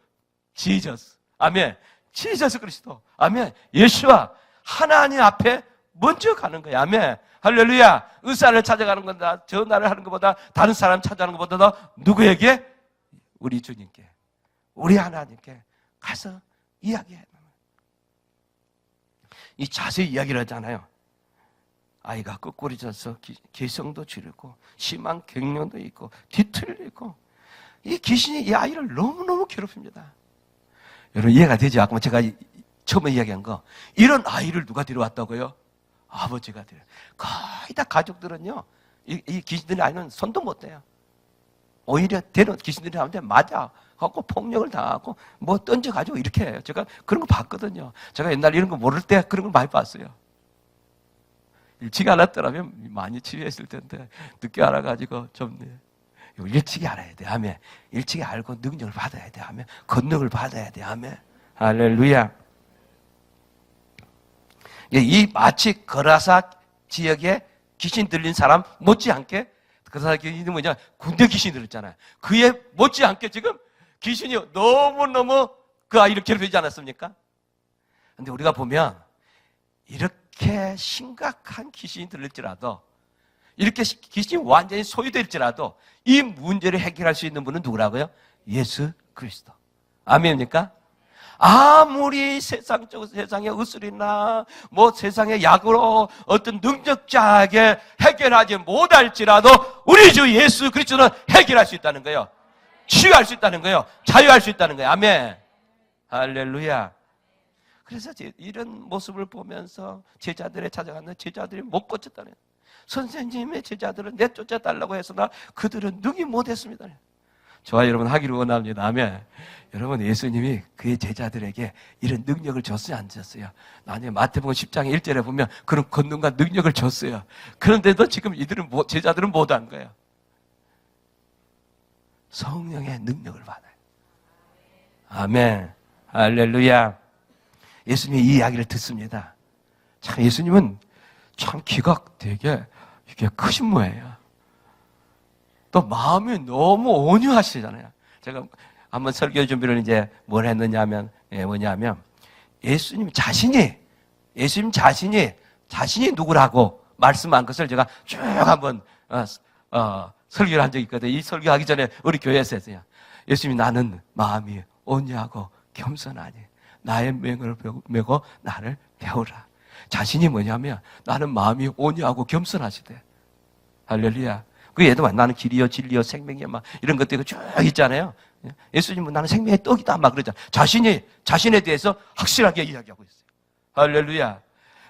지저스. 아멘. 지저스 그리스도. 아멘. 예수와 하나님 앞에 먼저 가는 거예요. 아멘. 할렐루야. 의사를 찾아가는 것보다 전화를 하는 것보다 다른 사람 찾아가는 것보다도 누구에게? 우리 주님께, 우리 하나님께 가서 이야기해요. 이 자세히 이야기를 하잖아요. 아이가 끄꾸리져서 개성도 지르고 심한 갱년도 있고 뒤틀리고 이 귀신이 이 아이를 너무너무 괴롭힙니다. 여러분 이해가 되죠? 아까 제가 처음에 이야기한 거 이런 아이를 누가 데려왔다고요? 아버지가 데려. 거의 다 가족들은요 이 귀신들이 아니면 손도 못 대요. 오히려 귀신들이 하는데 맞아 갖고 폭력을 당하고 뭐 던져가지고 이렇게 해요. 제가 그런 거 봤거든요. 제가 옛날에 이런 거 모를 때 그런 걸 많이 봤어요. 일찍 알았더라면 많이 치유했을 텐데 늦게 알아가지고 좀 일찍이 알아야 돼. 아멘. 일찍이 알고 능력을 받아야 돼. 아멘. 권능을 받아야 돼. 아멘. 할렐루야. 이 마치 거라사 지역에 귀신 들린 사람 못지않게 거라사 귀신이 뭐냐 군대 귀신 들었잖아요. 그에 못지않게 지금 귀신이 너무너무 그 아이를 괴롭히지 않았습니까? 근데 우리가 보면 이렇게 심각한 귀신이 들릴지라도 이렇게 귀신이 완전히 소유될지라도 이 문제를 해결할 수 있는 분은 누구라고요? 예수 그리스도. 아멘입니까? 아무리 세상의 의술이나 뭐 세상의 약으로 어떤 능력자에게 해결하지 못할지라도 우리 주 예수 그리스도는 해결할 수 있다는 거예요. 치유할 수 있다는 거예요. 자유할 수 있다는 거예요. 아멘. 할렐루야. 그래서 이런 모습을 보면서 제자들에 찾아갔는데 제자들이 못 고쳤다는 거예요. 선생님의 제자들은 내쫓아달라고 했으나 그들은 능히 못했습니다. 저와 여러분 하기를 원합니다. 아멘. 여러분 예수님이 그의 제자들에게 이런 능력을 줬어요, 안 줬어요? 나중에 마태복음 10장 1절에 보면 그런 권능과 능력을 줬어요. 그런데도 지금 제자들은 못한 거예요. 성령의 능력을 받아요. 아멘. 할렐루야. 예수님이 이 이야기를 듣습니다. 참 예수님은 참 기가 되게 이게 크신 모예요. 또 마음이 너무 온유하시잖아요. 제가 한번 설교 준비를 이제 뭘 했느냐면 뭐냐면 예수님 자신이 누구라고 말씀한 것을 제가 쭉 한번 설교를 한 적이 있거든요. 이 설교하기 전에 우리 교회에서 했어요. 예수님이 나는 마음이 온유하고 겸손하니 나의 맹을 메고 나를 배우라. 자신이 뭐냐면 나는 마음이 온유하고 겸손하시대. 할렐루야. 그 얘도 나는 길이요 진리요 생명이요 막 이런 것들이 쭉 있잖아요. 예수님은 나는 생명의 떡이다 막 그러잖아요. 자신에 대해서 확실하게 이야기하고 있어요. 할렐루야.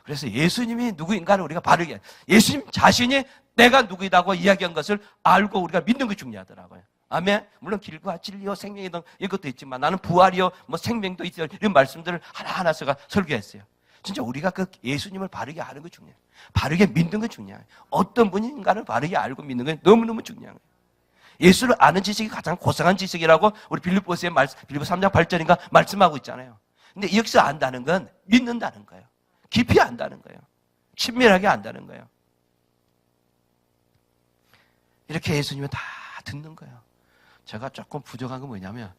그래서 예수님이 누구인가를 우리가 바르게, 예수님 자신이 내가 누구이다고 이야기한 것을 알고 우리가 믿는 게 중요하더라고요. 아멘. 물론 길과 진리요 생명이 등 이것도 있지만 나는 부활이요 뭐 생명도 있어요. 이런 말씀들을 하나하나 설교했어요. 진짜 우리가 그 예수님을 바르게 아는 게 중요해요. 바르게 믿는 게 중요해요. 어떤 분인가를 바르게 알고 믿는 게 너무너무 중요한 거예요. 예수를 아는 지식이 가장 고상한 지식이라고 우리 빌립보서의 빌립보 3장 8절인가 말씀하고 있잖아요. 근데 여기서 안다는 건 믿는다는 거예요. 깊이 안다는 거예요. 친밀하게 안다는 거예요. 이렇게 예수님은 다 듣는 거예요. 제가 조금 부족한 건 뭐냐면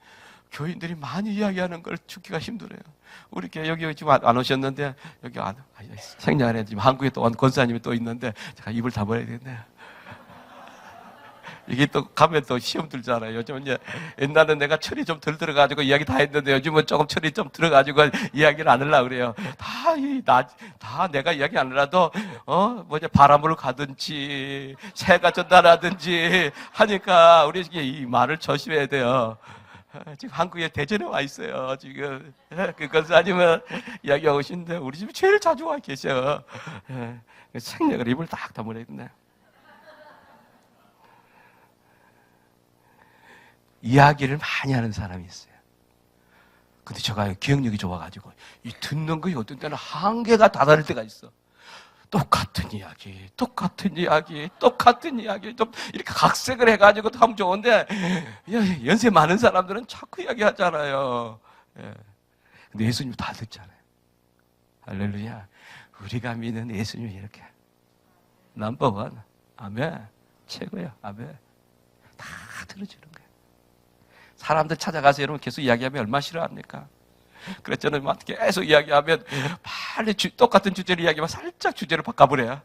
교인들이 많이 이야기하는 걸 듣기가 힘들어요. 우리 여기 지금 안 오셨는데 여기 생년에 지금 한국에 또 온 권사님이 또 있는데 제가 입을 다물어야 되겠네요. 이게 또 가면 또 시험 들잖아요. 요즘은 이제 옛날엔 내가 철이 좀 덜 들어가지고 이야기 다 했는데 요즘은 조금 철이 좀 들어가지고 이야기를 안 하려고 그래요. 다 내가 이야기 안 하라도 바람을 가든지 새가 전달하든지 하니까 우리 이 말을 조심해야 돼요. 지금 한국에 대전에 와 있어요. 지금 그 권사님은 이야기하고 계신데 우리 집에 제일 자주 와 계셔. 생략을 입을 딱 다물어야 된다. 이야기를 많이 하는 사람이 있어요. 근데 제가 기억력이 좋아가지고 이 듣는 거에 어떤 때는 한계가 다다를 때가 있어. 똑같은 이야기 좀 이렇게 각색을 해가지고 하면 좋은데 연세 많은 사람들은 자꾸 이야기하잖아요. 근데 예수님 다 듣잖아요. 할렐루야. 우리가 믿는 예수님이 이렇게 넘버원. 아멘. 최고예요. 아멘. 다 들어주는 거예요. 사람들 찾아가서 여러분 계속 이야기하면 얼마나 싫어합니까? 그래서 저는 막 계속 이야기하면 빨리 똑같은 주제를 이야기하면 살짝 주제를 바꿔버려요.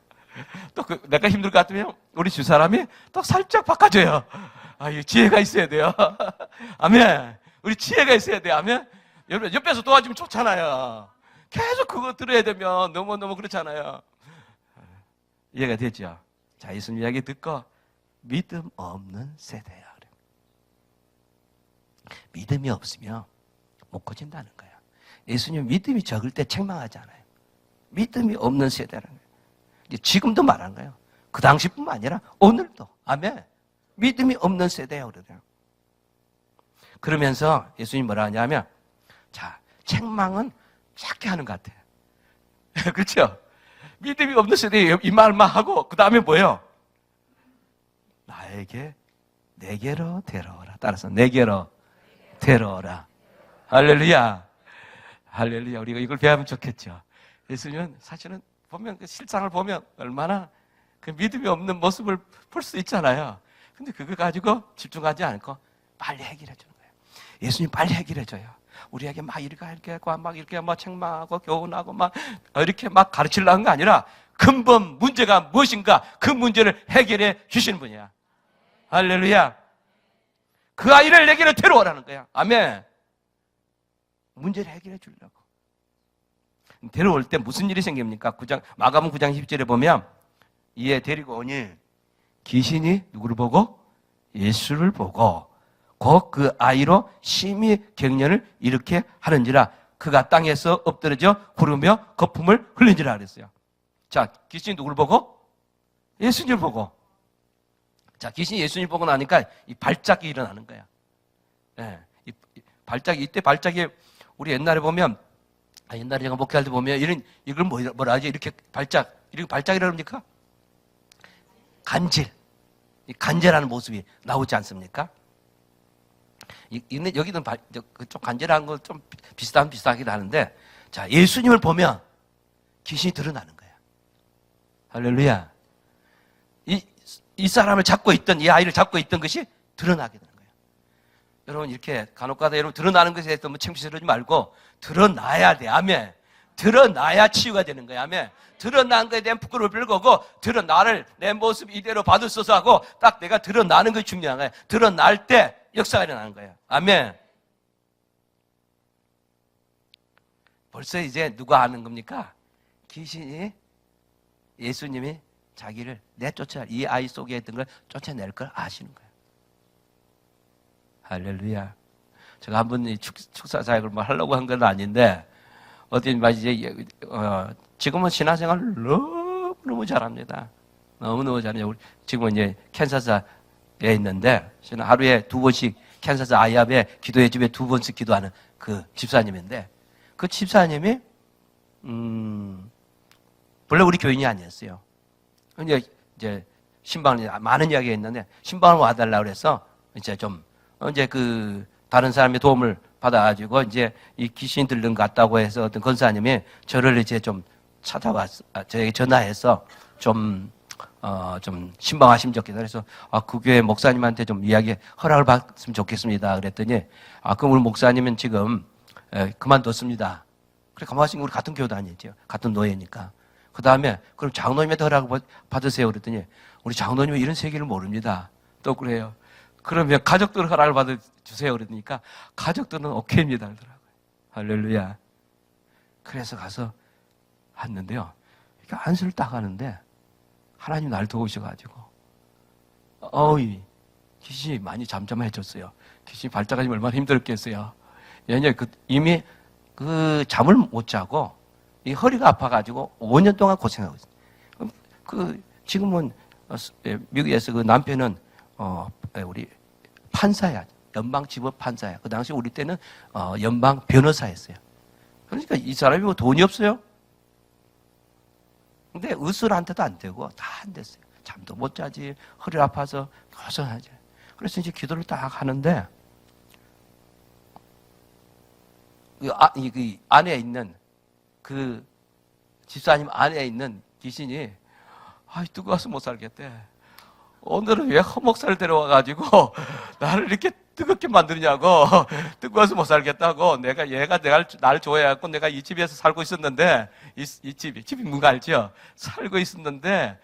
또 내가 힘들 것 같으면 우리 주사람이 또 살짝 바꿔줘요. 이 지혜가 있어야 돼요. 아멘. 우리 지혜가 있어야 돼요. 아멘. 여러분 옆에서 도와주면 좋잖아요. 계속 그거 들어야 되면 너무너무 그렇잖아요. 이해가 되죠? 자, 예수님 이야기 듣고 믿음 없는 세대야. 믿음이 없으면 못 고친다는 거예요. 예수님 믿음이 적을 때 책망하지 않아요. 믿음이 없는 세대라는 거예요. 지금도 말하는 거예요. 그 당시뿐만 아니라 오늘도. 아멘. 믿음이 없는 세대예요. 그러더라고요. 그러면서 예수님이 뭐라 하냐면 자, 책망은 작게 하는 것 같아요. 그렇죠? 믿음이 없는 세대에 이 말만 하고 그 다음에 뭐예요? 내게로 데려오라. 따라서 내게로 데려오라. 할렐루야. 할렐루야. 우리가 이걸 배우면 좋겠죠. 예수님은 사실은 보면 그 실상을 보면 얼마나 그 믿음이 없는 모습을 볼 수 있잖아요. 근데 그거 가지고 집중하지 않고 빨리 해결해 주는 거예요. 예수님 빨리 해결해 줘요. 우리에게 막 이렇게 하고 막 이렇게 막 책망하고 교훈하고 막 이렇게 막 가르치려는 거 아니라 근본 문제가 무엇인가 그 문제를 해결해 주시는 분이야. 할렐루야. 그 아이를 내게로 데려오라는 거야. 아멘. 문제를 해결해 주려고. 데려올 때 무슨 일이 생깁니까? 마가복음 9장 10절에 보면 이에 데리고 오니 귀신이 누구를 보고? 예수를 보고 곧 그 아이로 심히 격려를 이렇게 하는지라 그가 땅에서 엎드러져 구르며 거품을 흘린지라 그랬어요. 자, 귀신이 누구를 보고? 예수님을 보고. 자, 귀신이 예수님을 보고 나니까 이 발작이 일어나는 거야. 이 이때 발작이 우리 옛날에 보면 옛날에 제가 목회할 때 보면 이걸 뭐라 하지? 이렇게 발작이라고 합니까? 간절하는 모습이 나오지 않습니까? 여기는 좀 간절한 거 좀 비슷하긴 하는데, 자, 예수님을 보면 귀신이 드러나는 거야. 할렐루야. 이 사람을 잡고 있던, 이 아이를 잡고 있던 것이 드러나게 되는 거예요. 여러분, 이렇게 간혹가다 여러분 드러나는 것에 대해서 창피스러우지 말고 드러나야 돼. 아멘. 드러나야 치유가 되는 거야. 아멘. 드러난 것에 대한 부끄러움을 별거고, 나를 내 모습 이대로 받으소서 하고, 딱 내가 드러나는 것이 중요한 거야. 드러날 때 역사가 일어나는 거예요. 아멘. 벌써 이제 누가 아는 겁니까? 귀신이 예수님이 자기를 내쫓아, 이 아이 속에 있던 걸 쫓아낼 걸 아시는 거예요. 할렐루야. 제가 한번 축사 사역을 뭐 하려고 한 건 아닌데, 어디 이제 지금은 신앙생활을 너무 잘합니다. 너무너무 잘해요. 우리 지금은 이제 캔사스에 있는데, 저는 하루에 2번씩 캔사스 아이합에 기도회 집에 2번씩 기도하는 그 집사님인데, 그 집사님이 원래 우리 교인이 아니었어요. 이제 신방을 많은 이야기가 있는데 신방을 와달라고 그래서 이제 좀 이제 그 다른 사람의 도움을 받아가지고 이제 이 귀신 들린 것 같다고 해서 어떤 권사님이 저를 이제 좀 저에게 전화해서 좀 신방하시면 좋겠다. 그래서 그 교회 목사님한테 좀 이야기 허락을 받으면 좋겠습니다. 그랬더니 그럼 우리 목사님은 지금 그만뒀습니다. 그래 가만히 우리 같은 교회 다니죠. 같은 노예니까. 그 다음에 그럼 장로님한테 허락을 받으세요. 그랬더니 우리 장로님은 이런 세계를 모릅니다. 또 그래요. 그러면 가족들 허락을 받아주세요. 그러니까 가족들은 오케이입니다. 그러더라고요. 할렐루야. 그래서 가서 했는데요. 안수를 딱 하는데 하나님 날 도우셔가지고 귀신이 많이 잠잠해졌어요. 귀신이 발작하시면 얼마나 힘들었겠어요. 왜냐면 이미 잠을 못 자고 이 허리가 아파가지고 5년 동안 고생하고 있어요. 지금은 미국에서 그 남편은 우리 판사야. 연방지법 판사야. 그 당시 우리 때는 연방 변호사였어요. 그러니까 이 사람이 뭐 돈이 없어요. 근데 의술한테도 안 되고 다 안 됐어요. 잠도 못 자지. 허리 아파서 고생하지. 그래서 이제 기도를 딱 하는데 그 안에 있는 그 집사님 안에 있는 귀신이 뜨거워서 못 살겠대. 오늘은 왜 허목살 데려와가지고 나를 이렇게 뜨겁게 만드냐고. 뜨거워서 못 살겠다고. 얘가 나를 좋아해갖고 내가 이 집에서 살고 있었는데 집이 뭔가 알죠? 살고 있었는데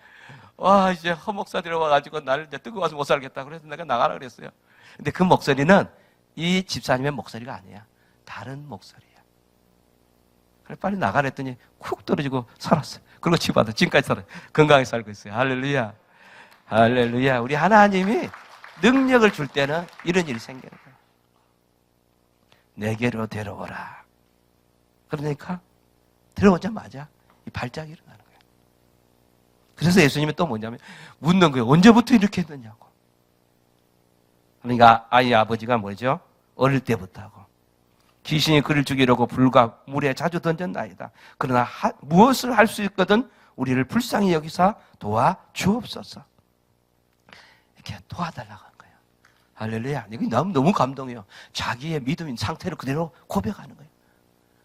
이제 허목살 데려와가지고 나를 이제 뜨거워서 못 살겠다. 그래서 내가 나가라 그랬어요. 근데 그 목소리는 이 집사님의 목소리가 아니야. 다른 목소리야. 그래 빨리 나가랬더니 쿡 떨어지고 살았어요. 그리고 치유받아 지금까지 살아요. 건강하게 살고 있어요. 할렐루야. 할렐루야. 우리 하나님이 능력을 줄 때는 이런 일이 생기는 거예요. 내게로 데려오라. 그러니까 데려오자마자 이 발작이 일어나는 거예요. 그래서 예수님이 또 뭐냐면 묻는 거예요. 언제부터 이렇게 했느냐고. 그러니까 아이 아버지가 뭐죠? 어릴 때부터 하고 귀신이 그를 죽이려고 불과 물에 자주 던졌나이다. 그러나 무엇을 할 수 있거든 우리를 불쌍히 여기사 도와주옵소서. 이렇게 도와달라고 한 거예요. 할렐루야. 이거 너무 감동이에요. 자기의 믿음인 상태를 그대로 고백하는 거예요.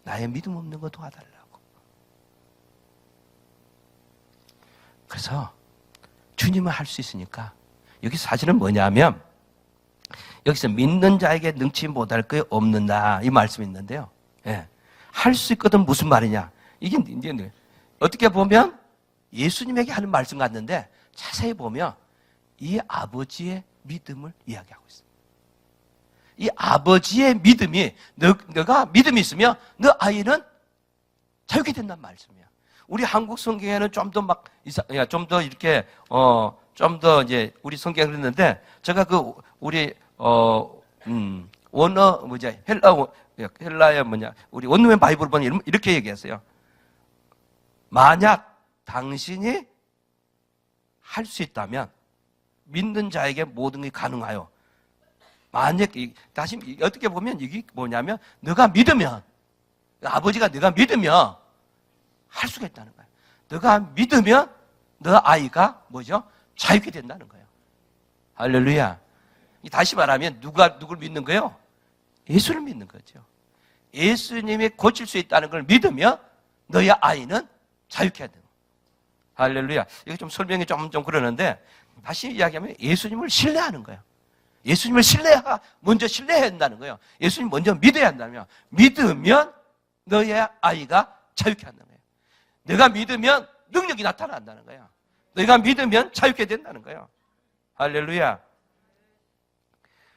나의 믿음 없는 거 도와달라고. 그래서 주님은 할 수 있으니까 여기 사실은 뭐냐면 여기서 믿는 자에게 능치 못할 것 없는다 이 말씀이 있는데요. 할 수 있거든 무슨 말이냐. 이게 이제 어떻게 보면 예수님에게 하는 말씀 같는데 자세히 보면 이 아버지의 믿음을 이야기하고 있어요. 이 아버지의 믿음이 너가 믿음이 있으면 너 아이는 자유케 된다는 말씀이야. 우리 한국 성경에는 좀 더 이렇게 좀 더 이제 우리 성경을 했는데 제가 우리 원어 헬라의 우리 원어민 바이블 보면 이렇게 얘기했어요. 만약 당신이 할 수 있다면 믿는 자에게 모든 게 가능하여. 만약 다시 어떻게 보면 이게 뭐냐면 너가 믿으면 아버지가 너가 믿으면 할 수가 있다는 거야. 너가 믿으면 너 아이가 뭐죠? 자유케 된다는 거예요. 할렐루야. 다시 말하면 누굴 믿는 거예요? 예수를 믿는 거죠. 예수님이 고칠 수 있다는 걸 믿으면 너의 아이는 자유케 된다. 할렐루야. 이거 좀 설명이 좀 그러는데 다시 이야기하면 예수님을 신뢰하는 거예요. 예수님을 먼저 신뢰해야 한다는 거예요. 예수님 먼저 믿어야 한다면 믿으면 너의 아이가 자유케 한다는 거예요. 내가 믿으면 능력이 나타난다는 거예요. 내가 믿으면 자유케 된다는 거예요. 할렐루야.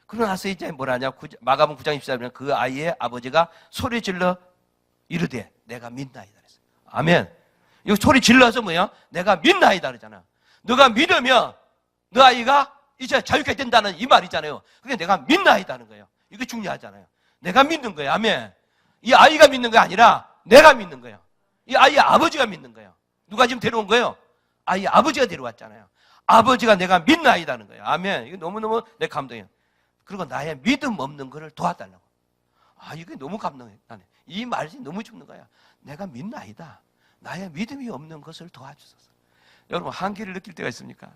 그러고 나서 이제 뭐라냐 마가복음 9장 24절에 그 아이의 아버지가 소리 질러 이르되 내가 믿나이다 그랬어요. 아멘. 이거 소리 질러서 뭐야? 내가 믿나이다 그러잖아. 너가 믿으면 너 아이가 이제 자유케 된다는 이 말이잖아요. 근데 내가 믿나이다는 거예요. 이게 중요하잖아요. 내가 믿는 거예요. 아멘. 이 아이가 믿는 게 아니라 내가 믿는 거예요. 이 아이의 아버지가 믿는 거예요. 누가 지금 데려온 거예요? 아이의 아버지가 데려왔잖아요. 아버지가 내가 믿나이다는 거예요. 아멘. 이거 너무너무 내 감동이에요. 그리고 나의 믿음 없는 거를 도와달라고. 아, 이게 너무 감동해. 나는 이 말이 너무 죽는 거야. 내가 믿나이다. 나의 믿음이 없는 것을 도와주소서. 여러분, 한계를 느낄 때가 있습니까?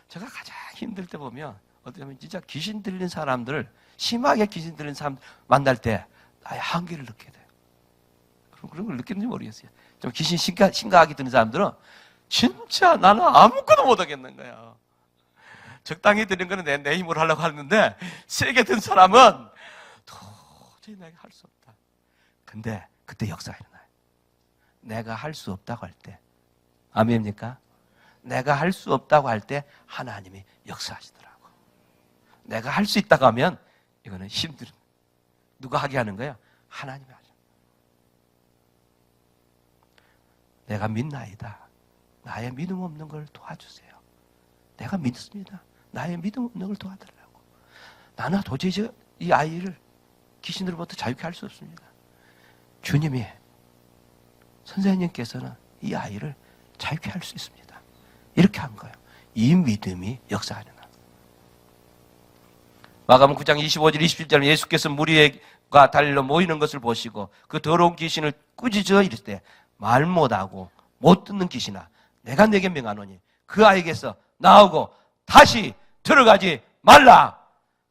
제가 가장 힘들 때 보면 어떻게 보면 진짜 귀신 들린 사람들을, 심하게 귀신 들린 사람 만날 때 나의 한계를 느끼게 돼요. 그런 걸 느끼는지 모르겠어요. 좀 귀신 심각하게 드는 사람들은 진짜 나는 아무것도 못하겠는 거예요. 적당히 드는 거는 내 힘으로 하려고 하는데 세게 든 사람은 도저히 내가 할 수 없다. 근데 그때 역사가 일어나요. 내가 할 수 없다고 할 때, 아멘입니까? 내가 할 수 없다고 할 때 하나님이 역사하시더라고. 내가 할 수 있다고 하면 이거는 힘들어. 누가 하게 하는 거예요? 하나님이 하죠. 내가 믿나이다. 나의 믿음 없는 걸 도와주세요. 내가 믿습니다. 나의 믿음 없는 걸 도와달라고. 나는 도저히 이 아이를 귀신으로부터 자유케 할 수 없습니다. 주님이, 선생님께서는 이 아이를 자유케 할 수 있습니다. 이렇게 한 거예요. 이 믿음이 역사하는 것. 마가복음 9장 25절 27절 예수께서 무리가 달려 모이는 것을 보시고 그 더러운 귀신을 꾸짖어 이르시되 말 못하고 못 듣는 귀신아 내가 네게 명하노니 그 아이에게서 나오고 다시 들어가지 말라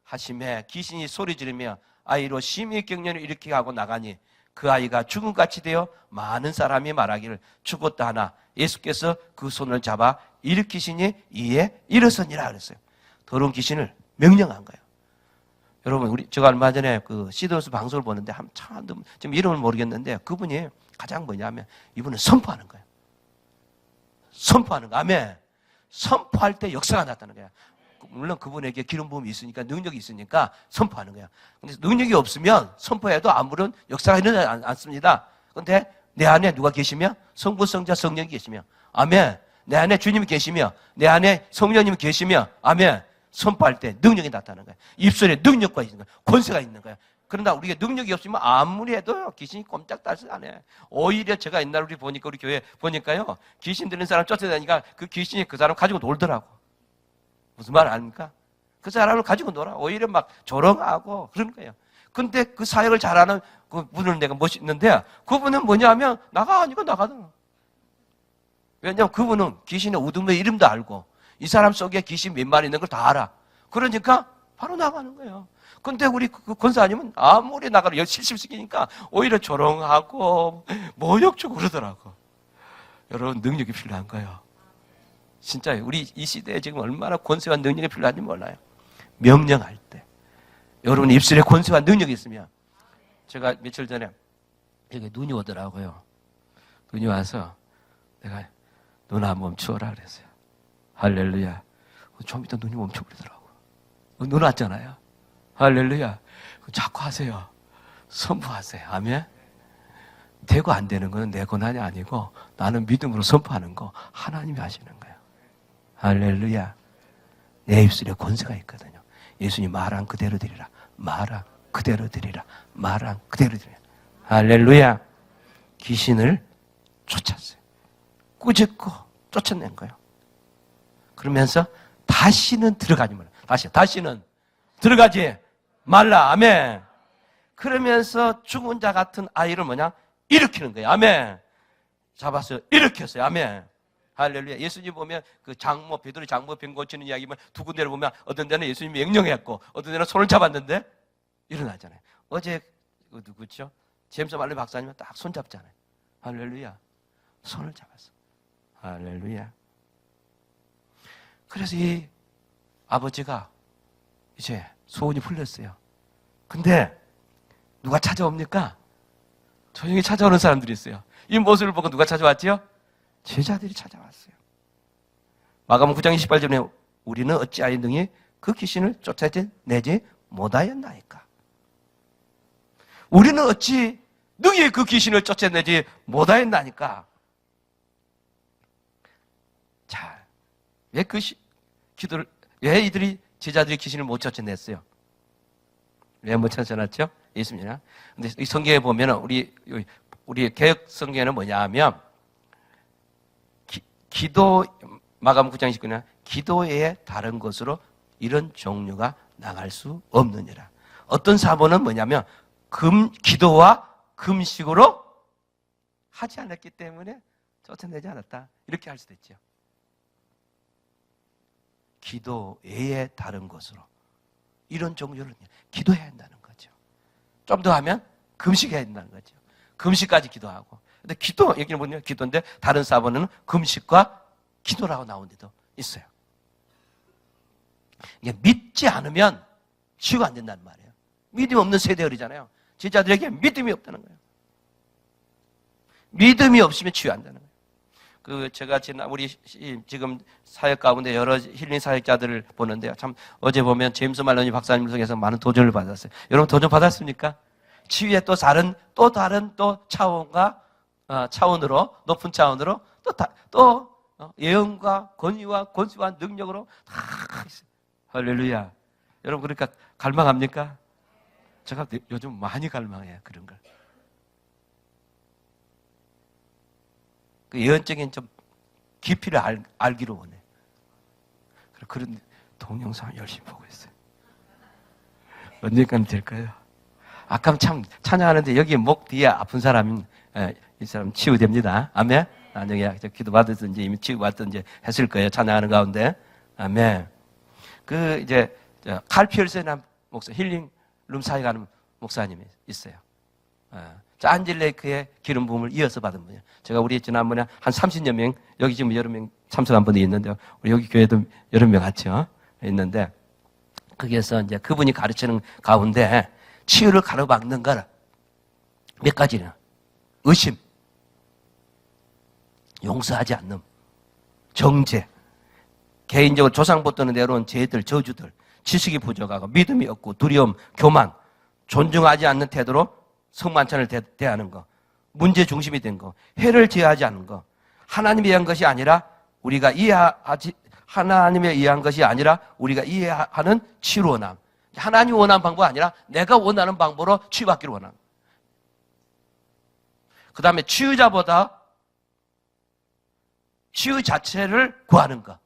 하심에 귀신이 소리 지르며 아이로 심히 경련을 일으키게 하고 나가니 그 아이가 죽음같이 되어 많은 사람이 말하기를 죽었다 하나 예수께서 그 손을 잡아 일으키시니 이에 일어서니라 그랬어요. 더러운 귀신을 명령한 거예요. 여러분, 제가 얼마 전에 그 시도스 방송을 보는데 지금 이름을 모르겠는데 그분이 가장 뭐냐면 이분은 선포하는 거예요. 선포하는 거. 아멘. 선포할 때 역사가 나타나는 거야. 물론 그분에게 기름 부음이 있으니까 능력이 있으니까 선포하는 거야. 근데 능력이 없으면 선포해도 아무런 역사가 일어나지 않습니다. 그런데 내 안에 누가 계시며 성부, 성자, 성령이 계시며 아멘. 내 안에 주님이 계시며 내 안에 성령님이 계시며 아멘. 선포할 때 능력이 나타나는 거야. 입술에 능력과 있는 거야. 권세가 있는 거야. 그러나 우리가 능력이 없으면 아무리 해도 귀신이 꼼짝달싹 안 해. 오히려 제가 옛날 우리 교회 보니까요. 귀신 들린 사람 쫓아다니니까 그 귀신이 그 사람 가지고 놀더라고. 무슨 말 아닙니까? 그 사람을 가지고 놀아. 오히려 막 조롱하고 그런 거예요. 근데 그 사역을 잘하는 그 분을 내가 멋있는데 그분은 뭐냐면 나가니까 나가더라. 왜냐하면 그분은 귀신의 우두머리 이름도 알고 이 사람 속에 귀신 몇 마리 있는 걸 다 알아. 그러니까 바로 나가는 거예요. 근데 우리 그 권사님은 아무리 나가려 실습시키니까 오히려 조롱하고 모욕주고 그러더라고. 여러분 능력이 필요한 거예요. 진짜 우리 이 시대에 지금 얼마나 권세와 능력이 필요한지 몰라요. 명령할 때. 여러분 입술에 권세와 능력이 있으면 제가 며칠 전에 여기 눈이 오더라고요. 눈이 와서 내가 눈아 멈추어라 그랬어요. 할렐루야. 좀 이따 눈이 멈춰버리더라고. 눈 왔잖아요. 할렐루야. 자꾸 하세요. 선포하세요. 아멘. 되고 안 되는 거는 내 권한이 아니고 나는 믿음으로 선포하는 거 하나님이 하시는 거예요. 할렐루야. 내 입술에 권세가 있거든요. 예수님 말한 그대로 드리라. 말한 그대로 드리라. 말한 그대로 드리라. 할렐루야. 귀신을 쫓았어요. 꾸짖고 쫓아낸 거예요. 그러면서 다시는 들어가지 말라. 다시는 들어가지 말라. 아멘. 그러면서 죽은 자 같은 아이를 뭐냐? 일으키는 거예요. 아멘. 잡았어요. 일으켰어요. 아멘. 할렐루야. 예수님 보면 그 베드로 장모 병 고치는 이야기만 두 군데를 보면 어떤 데는 예수님이 명령했고 어떤 데는 손을 잡았는데 일어나잖아요. 어제 그 누구죠? 제임스 말리 박사님은 딱 손 잡잖아요. 할렐루야. 손을 잡았어. 할렐루야. 그래서 이 아버지가 이제 소원이 풀렸어요. 근데 누가 찾아옵니까? 조용히 찾아오는 사람들이 있어요. 이 모습을 보고 누가 찾아왔지요? 제자들이 찾아왔어요. 마가복음 9장 28절에 우리는 어찌하여 능히 그 귀신을 쫓아내지 못하였나이까? 우리는 어찌 능히 그 귀신을 쫓아내지 못하였나니까. 자, 왜 왜 이들이 제자들이 귀신을 못 쫓아냈어요? 왜 못 쫓아냈죠? 있습니다. 근데 이 성경에 보면은 우리 개혁 성경에는 뭐냐 하면 기도 마가복음 9장 19절 기도 외에 다른 것으로 이런 종류가 나갈 수 없느니라. 어떤 사본은 뭐냐면 기도와 금식으로 하지 않았기 때문에 쫓아내지 않았다. 이렇게 할 수도 있죠. 기도 외에 다른 것으로 이런 종류를 기도해야 한다는 거죠. 좀 더 하면 금식해야 한다는 거죠. 금식까지 기도하고. 근데 기도 얘기는 뭐냐? 기도인데 다른 사본은 금식과 기도라고 나온 데도 있어요. 이게 믿지 않으면 치유가 안 된다는 말이에요. 믿음 없는 세대들이잖아요. 제자들에게 믿음이 없다는 거예요. 믿음이 없으면 치유 안 되는 거예요. 제가 우리 지금 사역 가운데 여러 힐링 사역자들을 보는데요. 참 어제 보면 제임스 말로니 박사님을 통해서 많은 도전을 받았어요. 여러분 도전 받았습니까? 치유의 또 다른 차원으로 높은 차원으로 또 예언과 권위와 권수와 능력으로 다 있어요. 할렐루야. 여러분 그러니까 갈망합니까? 제가 요즘 많이 갈망해요. 그런 걸. 그 예언적인 좀 깊이를 알기로 원해. 그런 동영상을 열심히 보고 있어요. 언제까지 될까요? 아까 참 찬양하는데 여기 목 뒤에 아픈 사람은 이 사람 치유됩니다. 아멘. 나중에 기도 받았든지 이미 치유 받든지 했을 거예요. 찬양하는 가운데. 아멘. 이제 칼피얼센한 목사 힐링룸 사역하는 목사님이 있어요. 안젤레이크의 기름 부음을 이어서 받은 분이에요. 제가 우리 지난번에 한 30여 명, 여기 지금 여러 명 참석한 분이 있는데요. 우리 여기 교회도 여러 명 같이 있는데, 거기에서 이제 그분이 가르치는 가운데 치유를 가로막는 걸 몇 가지나. 의심, 용서하지 않는, 정죄, 개인적으로 조상부터 내려온 죄들, 저주들, 지식이 부족하고 믿음이 없고 두려움, 교만, 존중하지 않는 태도로 성만찬을 대하는 거, 문제 중심이 된 거, 해를 제하지 않는 거, 하나님에 의한 것이 아니라 우리가 하나님에 의한 것이 아니라 우리가 이해하는 치유 원함. 하나님이 원하는 방법이 아니라 내가 원하는 방법으로 치유받기를 원하는. 그 다음에 치유자보다 치유 자체를 구하는 거.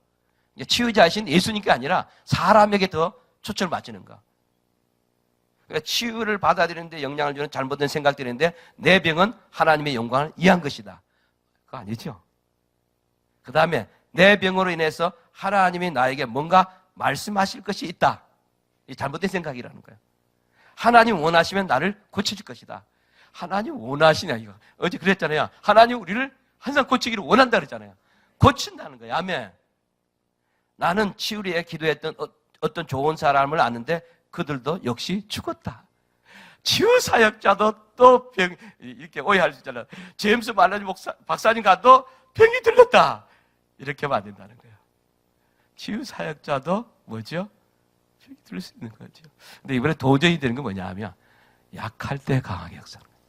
치유자이신 예수님께 아니라 사람에게 더 초점을 맞추는 거. 그러니까 치유를 받아들이는데 영향을 주는 잘못된 생각들인데 내 병은 하나님의 영광을 이해한 것이다. 그거 아니죠. 그 다음에 내 병으로 인해서 하나님이 나에게 뭔가 말씀하실 것이 있다. 이 잘못된 생각이라는 거예요. 하나님 원하시면 나를 고쳐줄 것이다. 하나님 원하시냐 이거. 어제 그랬잖아요. 하나님 우리를 항상 고치기를 원한다 그랬잖아요. 고친다는 거예요. 아멘. 나는 치유를 위해 기도했던 어떤 좋은 사람을 아는데 그들도 역시 죽었다. 치유 사역자도 또 이렇게 오해할 수 있잖아요. 제임스 말라니 박사님 가도 병이 들렸다. 이렇게 하면 안 된다는 거예요. 치유 사역자도 뭐죠? 병이 들릴 수 있는 거죠. 근데 이번에 도저히 되는 건 뭐냐 하면 약할 때 강하게 역사하는 거예요.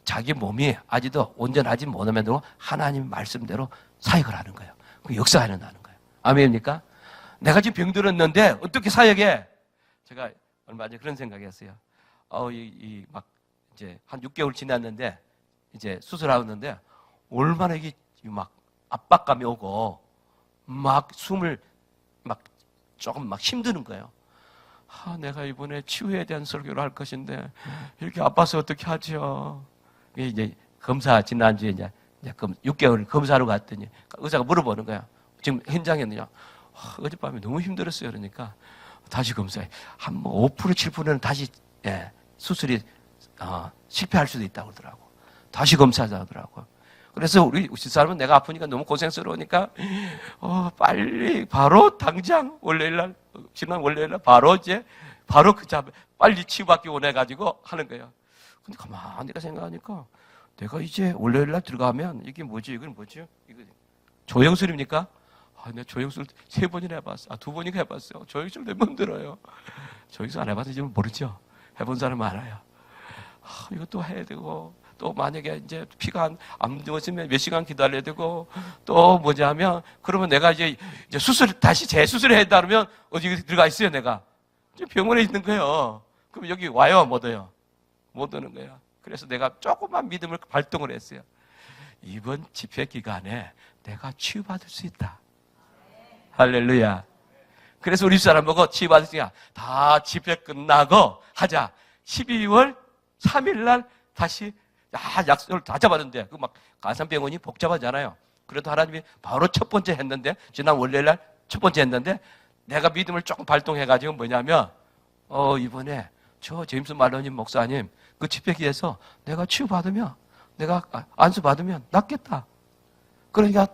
자기 몸이 아직도 온전하지 못하면도 하나님 말씀대로 사역을 하는 거예요. 그 역사하는 거예요. 아멘입니까? 내가 지금 병들었는데 어떻게 사역해? 제가 얼마 전에 그런 생각했어요. 막 이제 한 6개월 지났는데 이제 수술하는데 얼마나 이게 막 압박감이 오고 막 숨을 막 조금 막 힘드는 거예요. 내가 이번에 치유에 대한 설교를 할 것인데 이렇게 아파서 어떻게 하죠? 이제 지난주에 이제 6개월 검사로 갔더니 의사가 물어보는 거야. 지금 현장에 있느냐? 어젯밤에 너무 힘들었어요. 그러니까 다시 검사해. 한 5%, 7%는 다시 수술이 실패할 수도 있다고 그러더라고. 다시 검사하자 하더라고. 그래서 우리 집사람은 내가 아프니까 너무 고생스러우니까 빨리 바로 당장 지난 월요일날 바로 빨리 치유받기 원해가지고 하는 거예요. 근데 가만히 내가 생각하니까 내가 이제 월요일날 들어가면 이게 뭐지? 이건 뭐지? 이거 조영술입니까? 내가 조영술 3번이나 해봤어. 2번이나 해봤어. 조영술 너무 힘들어요. 조영술 안 해봐서 지금 모르죠? 해본 사람은 알아요. 이것도 해야 되고, 또 만약에 이제 피가 안 좋아지면 몇 시간 기다려야 되고, 또 뭐냐면, 그러면 내가 이제 다시 재수술을 해야 된다면 어디 들어가 있어요, 내가? 병원에 있는 거예요. 그럼 여기 와요, 못 와요? 못 오는 거예요. 그래서 내가 조금만 믿음을 발동을 했어요. 이번 집회 기간에 내가 치유받을 수 있다. 할렐루야. 그래서 우리 사람 보고 치유받으니까 다 집회 끝나고 하자. 12월 3일 날 다시 약속을 다 잡았는데 그 막 간산병원이 복잡하잖아요. 그래도 하나님이 바로 첫 번째 했는데 지난 월요일 날 첫 번째 했는데 내가 믿음을 조금 발동해가지고 뭐냐면 이번에 저 제임스 말로님 목사님 그 집회기에서 내가 치유받으면 내가 안수받으면 낫겠다. 그러니까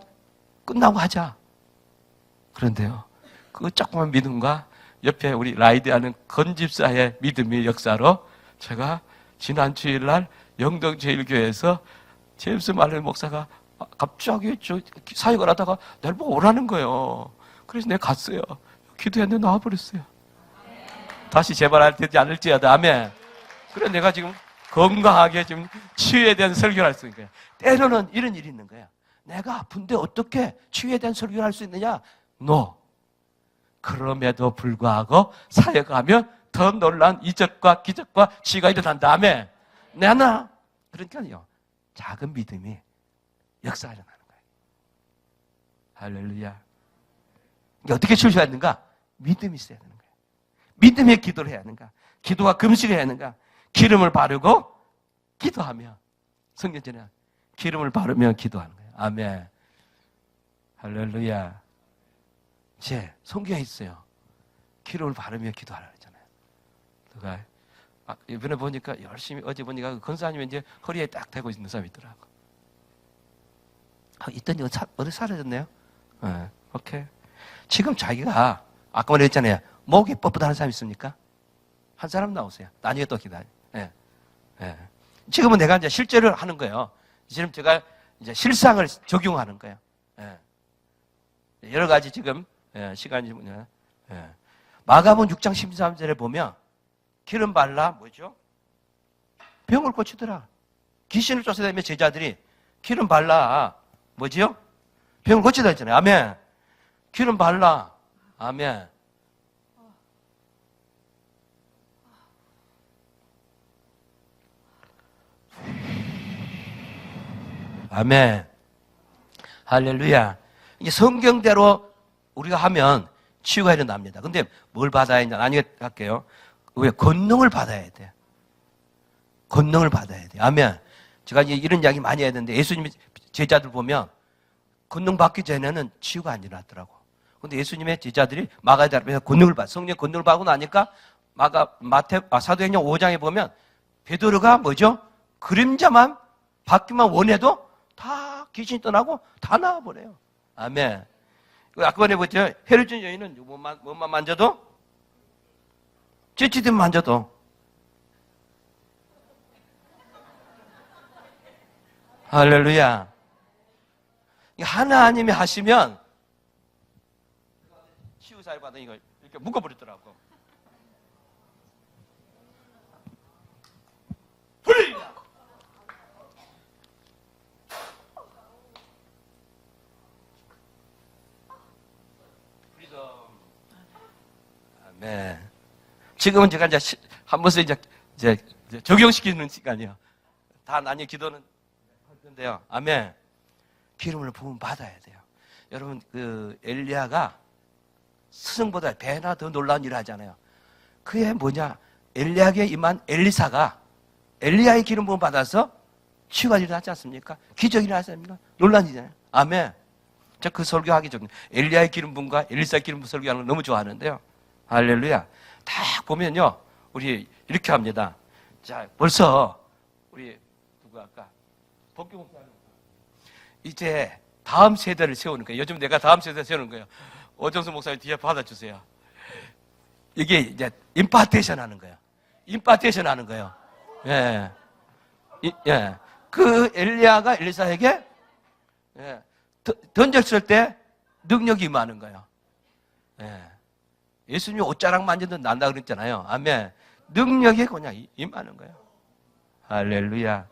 끝나고 하자. 그런데요, 그 조그만 믿음과 옆에 우리 라이드하는 건집사의 믿음의 역사로 제가 지난 주일날 영동제일교회에서 제임스 말로님 목사가 갑자기 사역을 하다가 날 보고 오라는 거예요. 그래서 내가 갔어요. 기도했는데 나와버렸어요. 다시 재발할 되지 않을지어도 아멘. 그래 내가 지금 건강하게 지금 치유에 대한 설교를 할 수 있는 거예요. 때로는 이런 일이 있는 거예요. 내가 아픈데 어떻게 치유에 대한 설교를 할 수 있느냐? No. 그럼에도 불구하고 사역하면 더 놀라운 이적과 기적과 치유가 일어난다. 아멘. 내나 그러니까요. 작은 믿음이 역사가 일어나는 거예요. 할렐루야. 어떻게 치유하는가? 믿음이 있어야 되는 거예요. 믿음의 기도를 해야 하는가? 기도와 금식을 해야 하는가? 기름을 바르고 기도하며 성경전에 기름을 바르며 기도하는 거예요. 아멘. 할렐루야. 제 성경에 있어요. 기름을 바르며 기도하라 그랬잖아요. 누가 이번에 보니까 열심히 어제 보니까 그 권사님이 이제 허리에 딱 대고 있는 사람이 있더라고. 있더니 어디 사라졌네요. 네, 오케이. 지금 자기가 아까 말했잖아요. 목이 뻣뻣한 사람 있습니까? 한 사람 나오세요. 나중에 또 기다려. 예. 예. 지금은 내가 이제 실제를 하는 거예요. 지금 제가 이제 실상을 적용하는 거예요. 예. 여러 가지 지금 시간이 뭐냐. 예. 마가복음 6장 13절에 보면 기름 발라 뭐죠? 병을 고치더라. 귀신을 쫓아다니며 제자들이 기름 발라 뭐지요? 병을 고치다 했잖아요. 아멘. 기름 발라. 아멘. 아멘. 할렐루야. 이게 성경대로 우리가 하면 치유가 일어납니다. 근데 뭘 받아야 했냐? 나중에 할게요. 왜? 권능을 받아야 돼. 권능을 받아야 돼. 아멘. 제가 이런 이야기 많이 해야 되는데 예수님이 제자들 보면 권능 받기 전에는 치유가 안 일어났더라고. 근데 예수님의 제자들이 마가에 앞에서 권능을 받아. 성령 권능을 받고 나니까 사도행전 5장에 보면 베드로가 뭐죠? 그림자만 받기만 원해도 다 귀신이 떠나고 다 나와버려요. 아멘. 아까 전에 보죠? 헤로진 여인은 뭐만 만져도 찌찌든 만져도 할렐루야. 하나님이 하시면 치유사를 받은 이걸 이렇게 묶어버리더라고. 풀리냐? 아멘. 지금은 제가 이제 한 번씩 이제 적용시키는 시간이요. 다 나뉘어 기도는 할 텐데요. 아멘. 기름을 부음 받아야 돼요. 여러분 그 엘리야가 스승보다 배나 더 놀라운 일을 하잖아요. 그게 뭐냐? 엘리야에게 임한 엘리사가 엘리야의 기름 부음 받아서 치유가 일어나지 않습니까? 기적이 일어나지 않습니까? 놀라운 일이잖아요. 아멘. 저 그 설교하기 전에 엘리야의 기름 부음과 엘리사의 기름 부음 설교하는 거 너무 좋아하는데요. 할렐루야. 딱 보면요, 우리 이렇게 합니다. 자, 벌써 우리 누구 아까 복교 목사님 이제 다음 세대를 세우는 거예요. 요즘 내가 다음 세대 세우는 거예요. 오정수 목사님 뒤에 받아주세요. 이게 이제 임파테이션 하는 거예요. 임파테이션 하는 거예요. 예. 예. 그 엘리야가 엘리사에게 던졌을 때 능력이 임하는 거예요. 예. 예수님이 옷자락 만져도 난다 그랬잖아요. 아멘. 능력이 그냥 임하는 거예요. 할렐루야.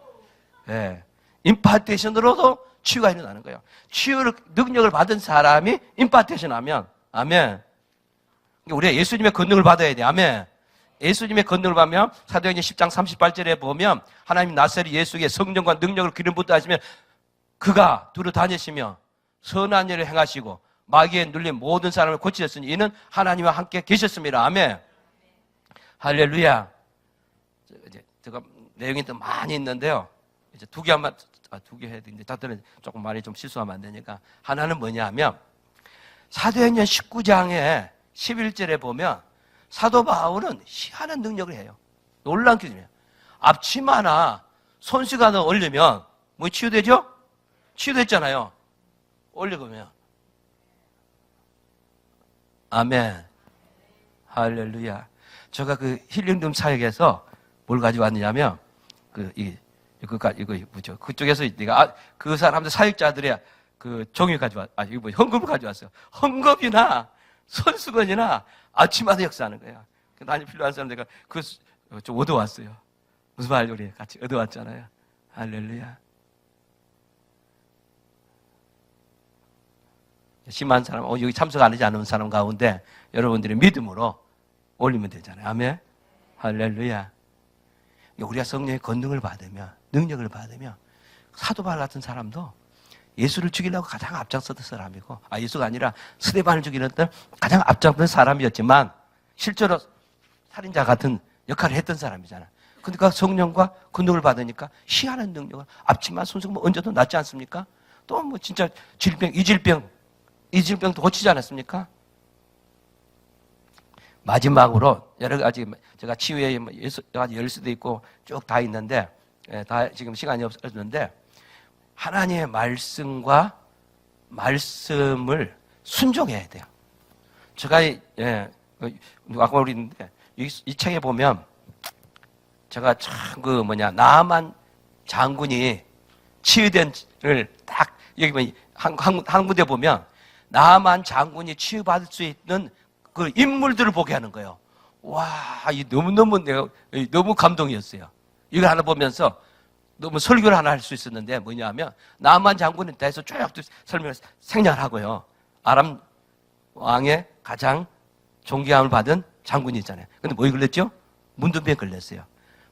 예. 임파테이션으로도 치유가 일어나는 거예요. 치유를, 능력을 받은 사람이 임파테이션 하면, 아멘. 우리가 예수님의 권능을 받아야 돼. 아멘. 예수님의 권능을 받으면 사도행전 10장 38절에 보면 하나님 나사렛 예수의 성령과 능력을 기름 붓다 하시면 그가 두루 다니시며 선한 일을 행하시고 마귀에 눌린 모든 사람을 고치셨으니 이는 하나님과 함께 계셨습니다. 아멘. 할렐루야. 이제 제가 내용이 또 많이 있는데요. 이제 두 개 해야 되는데 다들은 조금 많이 좀 실수하면 안 되니까 하나는 뭐냐 하면 사도행전 19장에 11절에 보면 사도 바울은 희한한 능력을 해요. 놀라운 기준이에요. 앞치마나 손수건을 올리면 뭐 치유되죠? 치유됐잖아요. 올려보면 아멘. 할렐루야. 제가 그 힐링룸 사역에서 뭘 가져왔느냐면 이거 뭐죠? 그쪽에서 내가 그 사람들 사역자들의 그 종이 이거 뭐 헌금을 가져왔어요. 헌금이나 손수건이나 아침마다 역사하는 거야. 나는 필요한 사람 내가 좀 얻어왔어요. 무슨 말 우리 같이 얻어왔잖아요. 할렐루야. 심한 사람, 여기 참석 안 하지 않은 사람 가운데 여러분들이 믿음으로 올리면 되잖아요. 아멘. 할렐루야. 우리가 성령의 권능을 받으면, 능력을 받으면 사도 바울 같은 사람도 예수를 죽이려고 가장 앞장섰던 사람이고, 예수가 아니라 스데반을 죽이려던 가장 앞장섰던 사람이었지만 실제로 살인자 같은 역할을 했던 사람이잖아. 그러니까 성령과 권능을 받으니까 희한한 능력을 앞치마 손수건 뭐 얹어도 낫지 않습니까? 또 뭐 진짜 이질병도 고치지 않았습니까? 마지막으로 여러 가지 제가 치유에 여러 가지 열 수도 있고 쭉 다 있는데 다 지금 시간이 없었는데 하나님의 말씀과 말씀을 순종해야 돼요. 제가 아까 우리 있는데 이 책에 보면 제가 참 나아만 장군이 치유된을 딱 여기 보면 한 군데 보면 나아만 장군이 치유받을 수 있는 그 인물들을 보게 하는 거예요. 와, 이 너무 감동이었어요. 이걸 하나 보면서 너무 설교를 하나 할 수 있었는데 뭐냐면 나아만 장군에 대해서 쭉 설명을 생략을 하고요. 아람 왕의 가장 존경함을 받은 장군이 있잖아요. 근데 뭐에 걸렸죠? 문둥병에 걸렸어요.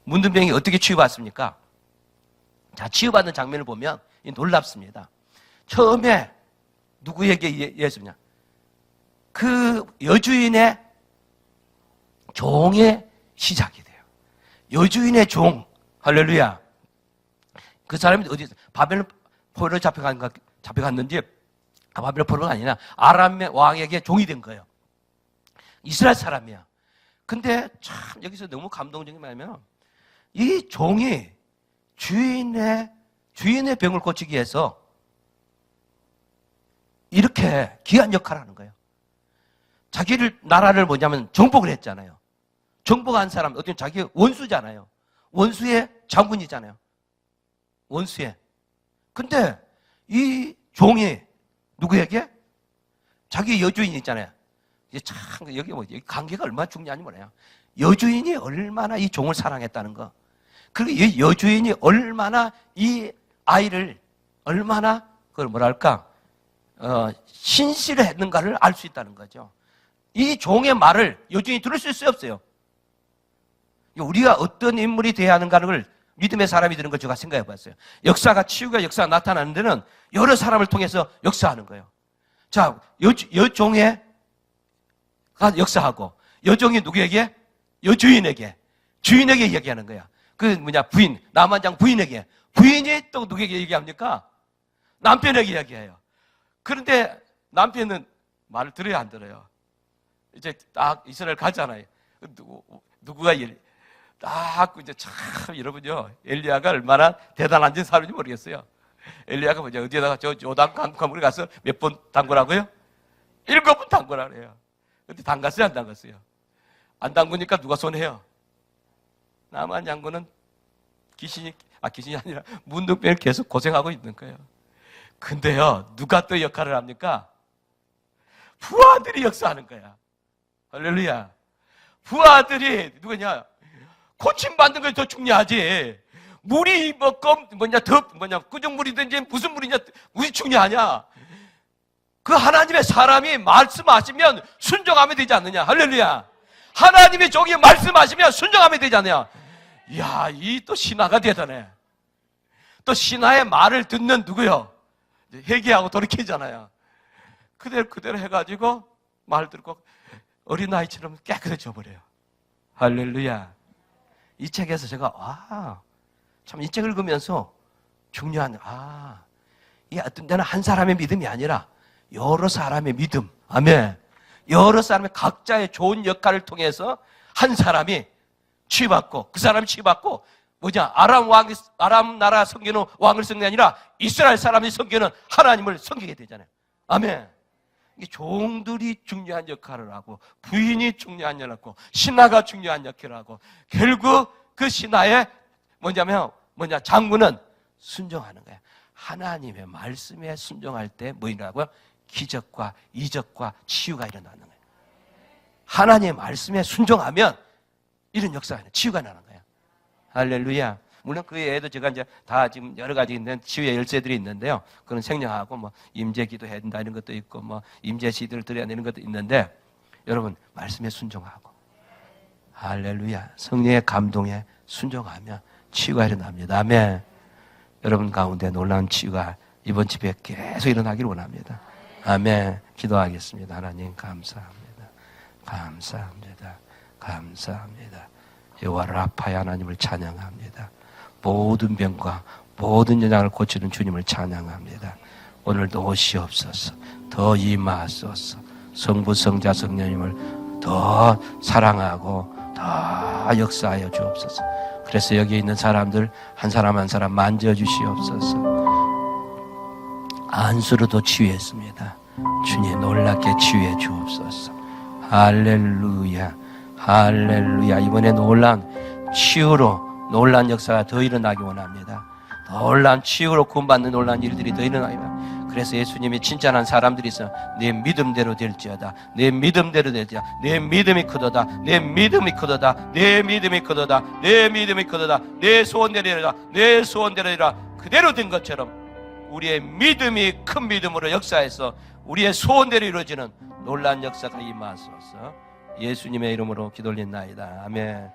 문둥병이 어떻게 치유받습니까? 자, 치유받는 장면을 보면 놀랍습니다. 처음에 누구에게 예수냐? 그 여주인의 종의 시작이 돼요. 여주인의 종. 할렐루야. 그 사람이 어디 바벨론 포로로 잡혀갔는지 바벨론 포로가 아니라 아람 왕에게 종이 된 거예요. 이스라엘 사람이야. 근데 참 여기서 너무 감동적인 게 뭐냐면 이 종이 주인의 병을 고치기 위해서 이렇게 귀한 역할을 하는 거예요. 자기를 나라를 뭐냐면 정복을 했잖아요. 정복한 사람 어떻게 자기 원수잖아요. 원수의 장군이잖아요. 원수의. 근데 이 종이 누구에게? 자기 여주인 있잖아요. 이제 참 여기 관계가 얼마나 중요한지 몰라요. 여주인이 얼마나 이 종을 사랑했다는 거. 그리고 이 여주인이 얼마나 이 아이를 얼마나 그걸 뭐랄까 신실을 했는가를 알 수 있다는 거죠. 이 종의 말을 여주인이 들을 수 없어요. 우리가 어떤 인물이 돼야 하는가를 믿음의 사람이 되는 걸 제가 생각해 봤어요. 치유가 역사가 나타나는 데는 여러 사람을 통해서 역사하는 거예요. 자, 여종의 역사하고 여종이 누구에게? 여주인에게. 주인에게 얘기하는 거야. 부인, 남한장 부인에게. 부인이 또 누구에게 얘기합니까? 남편에게 얘기해요. 그런데 남편은 말을 들어야 안 들어요. 이제 딱 이스라엘 가잖아요. 누구가 이제 참 여러분요 엘리야가 얼마나 대단한지 사는지 모르겠어요. 엘리야가 어디에다가 저 요단 강물에 가서 몇 번 담그라고요? 7번 담그라 그래요. 근데 담갔어요, 안 담갔어요? 안 담그니까 누가 손해요? 나만 장군은 귀신이 아니라 문둥병을 계속 고생하고 있는 거예요. 근데요, 누가 또 역할을 합니까? 부하들이 역사하는 거야. 할렐루야. 부하들이 누구냐? 고침받는 것이 더 중요하지. 물이 꾸정물이든지 무슨 물이냐, 무슨 중요하냐. 그 하나님의 사람이 말씀하시면 순종하면 되지 않느냐. 할렐루야. 하나님의 종이 말씀하시면 순종하면 되지 않느냐. 이야, 이 또 신하가 대단해. 또 신하의 말을 듣는 누구요? 회개하고 돌이키잖아요. 그대로 해가지고 말 듣고 어린아이처럼 깨끗해져 버려요. 할렐루야. 이 책에서 제가 참 이 책을 읽으면서 중요한 이 어떤 때는 한 사람의 믿음이 아니라 여러 사람의 믿음. 아멘. 여러 사람의 각자의 좋은 역할을 통해서 한 사람이 치유받고 그 사람이 치유받고 아람 나라 섬기는 왕을 섬기는 게 아니라 이스라엘 사람이 섬기는 하나님을 섬기게 되잖아요. 아멘. 이게 종들이 중요한 역할을 하고 부인이 중요한 역할을 하고 신하가 중요한 역할을 하고 결국 그 신하의 장군은 순종하는 거예요. 하나님의 말씀에 순종할 때 뭐 일어나고요? 기적과 이적과 치유가 일어나는 거예요. 하나님의 말씀에 순종하면 이런 역사가 치유가 나는 거예요. 할렐루야. 물론 그 외에도 제가 이제 다 지금 여러 가지 있는 치유의 열쇠들이 있는데요. 그런 생략하고 임재 기도해야 된다 이런 것도 있고 임재 시들을 드려야 되는 것도 있는데 여러분 말씀에 순종하고 할렐루야. 성령의 감동에 순종하면 치유가 일어납니다. 아멘. 여러분 가운데 놀라운 치유가 이번 집에 계속 일어나기를 원합니다. 아멘. 기도하겠습니다. 하나님 감사합니다. 감사합니다. 감사합니다. 여호와 라파의 하나님을 찬양합니다. 모든 병과 모든 연약을 고치는 주님을 찬양합니다. 오늘도 오시옵소서. 더 임하소서. 성부 성자 성령님을 더 사랑하고 더 역사하여 주옵소서. 그래서 여기 있는 사람들 한 사람 한 사람 만져주시옵소서. 안수로도 치유했습니다. 주님 놀랍게 치유해 주옵소서. 할렐루야. 할렐루야. 이번에 놀란 치유로 놀란 역사가 더 일어나기 원합니다. 놀란 치유로 구원받는 놀란 일들이 더 일어나기 원합니다. 그래서 예수님이 칭찬한 사람들이 있어. 내 믿음대로 될지어다. 내 믿음대로 될지어다. 내 믿음이 크도다. 내 믿음이 크도다. 내 믿음이 크도다. 내 믿음이 크도다. 내 소원대로라. 내 소원대로라. 그대로 된 것처럼 우리의 믿음이 큰 믿음으로 역사해서 우리의 소원대로 이루어지는 놀란 역사가 임하소서. 예수님의 이름으로 기도 올린나이다. 아멘.